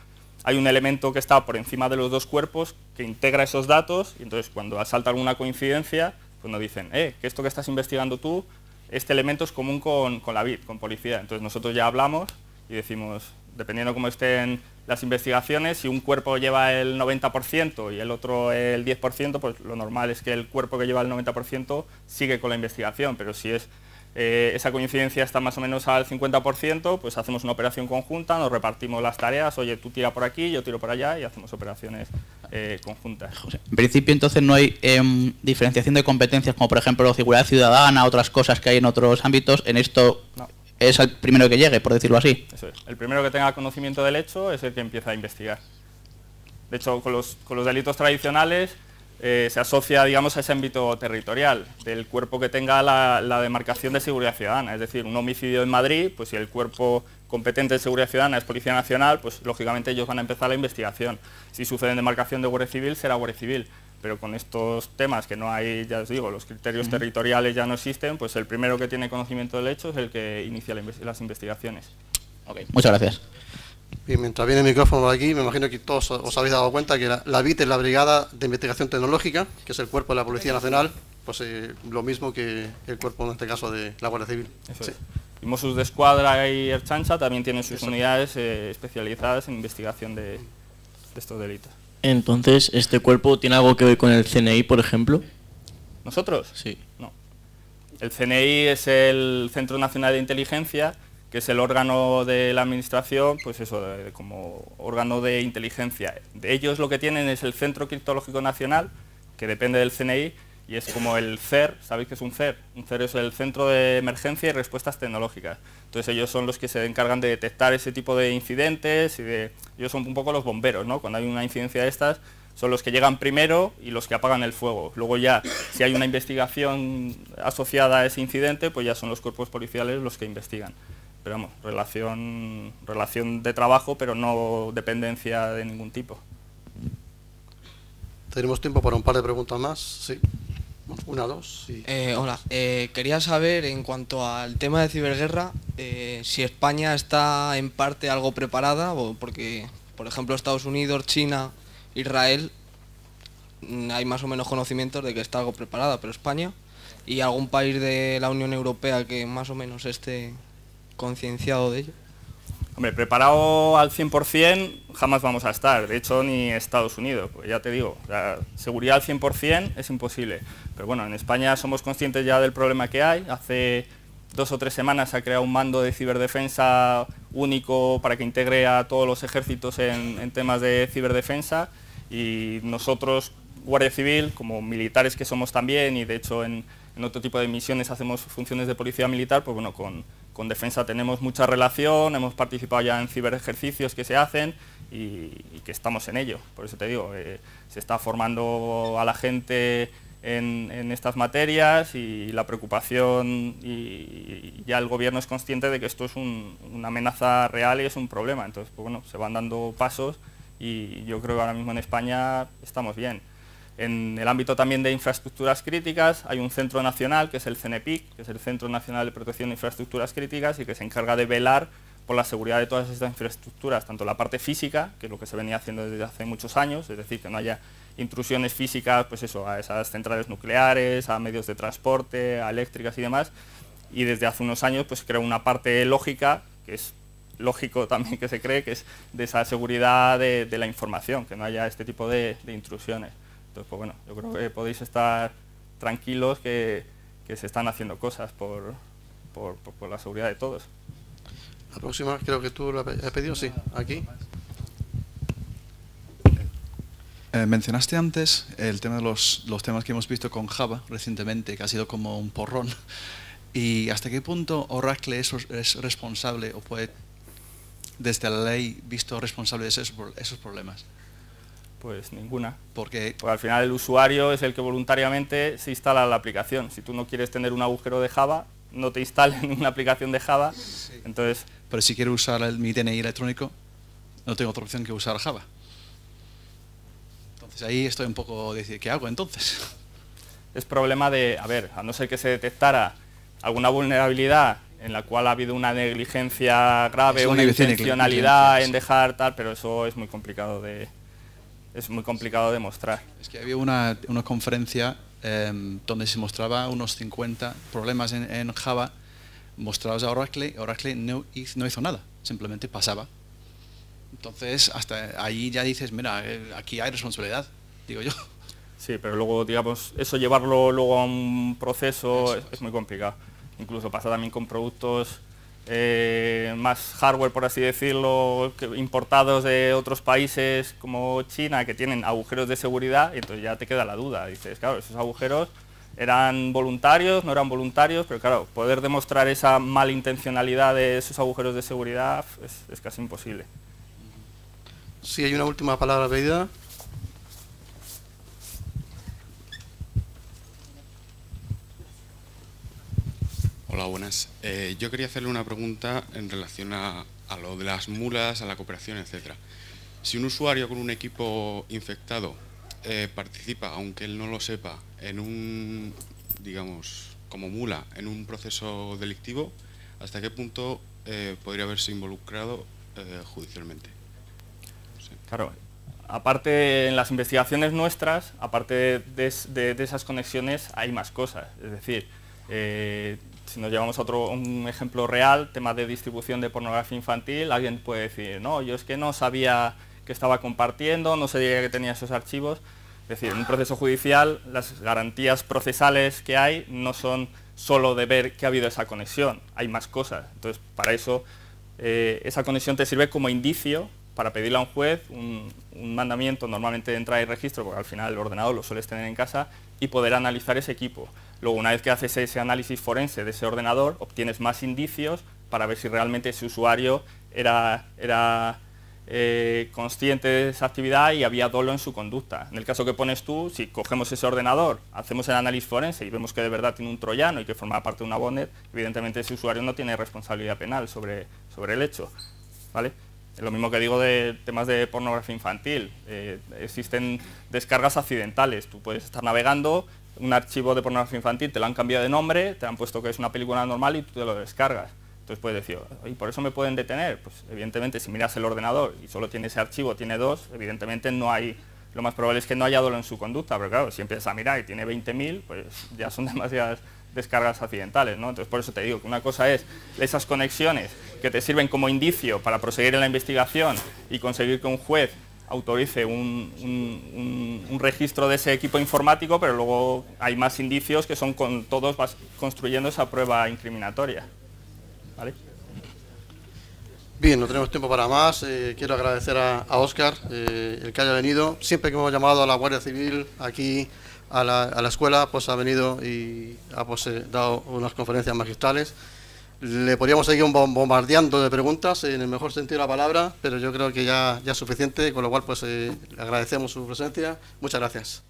hay un elemento que está por encima de los dos cuerpos que integra esos datos, y entonces cuando asalta alguna coincidencia, pues nos dicen, que esto que estás investigando tú, este elemento es común con la BIT, con policía. Entonces nosotros ya hablamos y decimos, dependiendo cómo estén las investigaciones, si un cuerpo lleva el 90% y el otro el 10%, pues lo normal es que el cuerpo que lleva el 90% sigue con la investigación, pero si es esa coincidencia está más o menos al 50%, pues hacemos una operación conjunta, nos repartimos las tareas, oye, tú tira por aquí, yo tiro por allá y hacemos operaciones conjuntas. En principio, entonces, no hay diferenciación de competencias, como por ejemplo seguridad ciudadana, otras cosas que hay en otros ámbitos. En esto no. Es el primero que llegue, por decirlo así. Eso es. El primero que tenga conocimiento del hecho es el que empieza a investigar. De hecho, con los delitos tradicionales se asocia, digamos, a ese ámbito territorial, del cuerpo que tenga la demarcación de seguridad ciudadana. Es decir, un homicidio en Madrid, pues si el cuerpo competente de seguridad ciudadana es Policía Nacional, pues lógicamente ellos van a empezar la investigación. Si sucede en demarcación de Guardia Civil, será Guardia Civil. Pero con estos temas que no hay, ya os digo, los criterios territoriales ya no existen, pues el primero que tiene conocimiento del hecho es el que inicia las investigaciones. Okay. Muchas gracias. Y mientras viene el micrófono por aquí, me imagino que todos os habéis dado cuenta que la BIT es la Brigada de Investigación Tecnológica, que es el cuerpo de la Policía Nacional, pues lo mismo que el cuerpo, en este caso, de la Guardia Civil. Eso es. Y Mossos de Escuadra y Ertzaintza también tienen sus unidades especializadas en investigación de estos delitos. Entonces, ¿este cuerpo tiene algo que ver con el CNI, por ejemplo? ¿Nosotros? Sí. No. El CNI es el Centro Nacional de Inteligencia, que es el órgano de la administración, pues eso, como órgano de inteligencia. De ellos lo que tienen es el Centro Criptológico Nacional, que depende del CNI, y es como el CER. ¿Sabéis qué es un CER? Un CER es el Centro de Emergencia y Respuestas Tecnológicas. Entonces ellos son los que se encargan de detectar ese tipo de incidentes, ellos son un poco los bomberos, ¿no? Cuando hay una incidencia de estas, son los que llegan primero y los que apagan el fuego. Luego ya, si hay una investigación asociada a ese incidente, pues ya son los cuerpos policiales los que investigan. Pero vamos, relación de trabajo, pero no dependencia de ningún tipo. Tenemos tiempo para un par de preguntas más, sí. Una, dos, sí. Hola, quería saber en cuanto al tema de ciberguerra, si España está en parte algo preparada, o porque, por ejemplo, Estados Unidos, China, Israel, hay más o menos conocimientos de que está algo preparada, pero España, y algún país de la Unión Europea que más o menos esté concienciado de ello. Hombre, preparado al 100% jamás vamos a estar, de hecho ni Estados Unidos, pues ya te digo, la seguridad al 100% es imposible. Pero bueno, en España somos conscientes ya del problema que hay. Hace 2 o 3 semanas se ha creado un mando de ciberdefensa único para que integre a todos los ejércitos en temas de ciberdefensa, y nosotros, Guardia Civil, como militares que somos también, y de hecho en otro tipo de misiones hacemos funciones de policía militar, pues bueno, con defensa tenemos mucha relación, hemos participado ya en ciberejercicios que se hacen y que estamos en ello. Por eso te digo, se está formando a la gente en estas materias, y la preocupación, y ya el gobierno es consciente de que esto es una amenaza real y es un problema. Entonces, pues bueno, se van dando pasos, y yo creo que ahora mismo en España estamos bien. En el ámbito también de infraestructuras críticas hay un centro nacional que es el CNPIC, que es el Centro Nacional de Protección de Infraestructuras Críticas, y que se encarga de velar por la seguridad de todas estas infraestructuras, tanto la parte física, que es lo que se venía haciendo desde hace muchos años, es decir, que no haya intrusiones físicas, pues eso, a esas centrales nucleares, a medios de transporte, a eléctricas y demás, y desde hace unos años pues creó una parte lógica, que es lógico también que se cree, que es de esa seguridad de la información, que no haya este tipo de intrusiones. Entonces, pues bueno, yo creo que podéis estar tranquilos que se están haciendo cosas por la seguridad de todos. La próxima, creo que tú lo has pedido, sí, aquí. Mencionaste antes el tema de los temas que hemos visto con Java recientemente, que ha sido como un porrón. ¿Y hasta qué punto Oracle es responsable, o puede, desde la ley, visto responsable de esos problemas? Pues ninguna. Porque al final el usuario es el que voluntariamente se instala la aplicación. Si tú no quieres tener un agujero de Java, no te instalen una aplicación de Java. Sí. Entonces, pero si quiero usar mi DNI electrónico, no tengo otra opción que usar Java. Entonces ahí estoy un poco de decir, ¿qué hago entonces? Es problema de, a ver, a no ser que se detectara alguna vulnerabilidad en la cual ha habido una negligencia grave, una intencionalidad en dejar tal, pero eso es muy complicado de mostrar. Es que había una conferencia donde se mostraba unos 50 problemas en Java mostrados a Oracle. Oracle no hizo nada, simplemente pasaba. Entonces, hasta ahí ya dices, mira, aquí hay responsabilidad, digo yo. Sí, pero luego, digamos, eso llevarlo luego a un proceso es muy complicado. Incluso pasa también con productos más hardware, por así decirlo, importados de otros países como China, que tienen agujeros de seguridad, y entonces ya te queda la duda. Dices, claro, esos agujeros eran voluntarios, no eran voluntarios, pero claro, poder demostrar esa malintencionalidad de esos agujeros de seguridad es casi imposible. Sí, hay una última palabra pedida. Hola, buenas. Yo quería hacerle una pregunta en relación a lo de las mulas, a la cooperación, etcétera. Si un usuario con un equipo infectado participa, aunque él no lo sepa, en un, digamos, como mula, en un proceso delictivo, ¿hasta qué punto podría haberse involucrado judicialmente? Sí. Claro, aparte en las investigaciones nuestras, aparte de esas conexiones, hay más cosas. Es decir, si nos llevamos a un ejemplo real, tema de distribución de pornografía infantil, alguien puede decir, no, yo es que no sabía que estaba compartiendo, no sabía que tenía esos archivos. Es decir, en un proceso judicial, las garantías procesales que hay no son solo de ver que ha habido esa conexión, hay más cosas. Entonces, para eso, esa conexión te sirve como indicio para pedirle a un juez un mandamiento, normalmente de entrada y registro, porque al final el ordenador lo sueles tener en casa, y poder analizar ese equipo. Luego, una vez que haces ese análisis forense de ese ordenador, obtienes más indicios para ver si realmente ese usuario era consciente de esa actividad y había dolo en su conducta. En el caso que pones tú, si cogemos ese ordenador, hacemos el análisis forense y vemos que de verdad tiene un troyano y que forma parte de una botnet, evidentemente ese usuario no tiene responsabilidad penal sobre el hecho, ¿vale? Lo mismo que digo de temas de pornografía infantil. Existen descargas accidentales. Tú puedes estar navegando, un archivo de pornografía infantil, te lo han cambiado de nombre, te han puesto que es una película normal y tú te lo descargas. Entonces puedes decir, ¿y por eso me pueden detener? Pues evidentemente si miras el ordenador y solo tiene ese archivo, tiene dos, evidentemente no hay, lo más probable es que no haya dolo en su conducta, pero claro, si empiezas a mirar y tiene 20.000, pues ya son demasiadas descargas accidentales, ¿no? Entonces por eso te digo que una cosa es esas conexiones que te sirven como indicio para proseguir en la investigación y conseguir que un juez autorice un registro de ese equipo informático, pero luego hay más indicios que son con todos vas construyendo esa prueba incriminatoria, ¿vale? Bien, no tenemos tiempo para más. Quiero agradecer a Óscar el que haya venido. Siempre que hemos llamado a la Guardia Civil aquí a la escuela, pues ha venido y ha dado unas conferencias magistrales. Le podríamos seguir bombardeando de preguntas en el mejor sentido de la palabra, pero yo creo que ya es suficiente, con lo cual pues le agradecemos su presencia. Muchas gracias.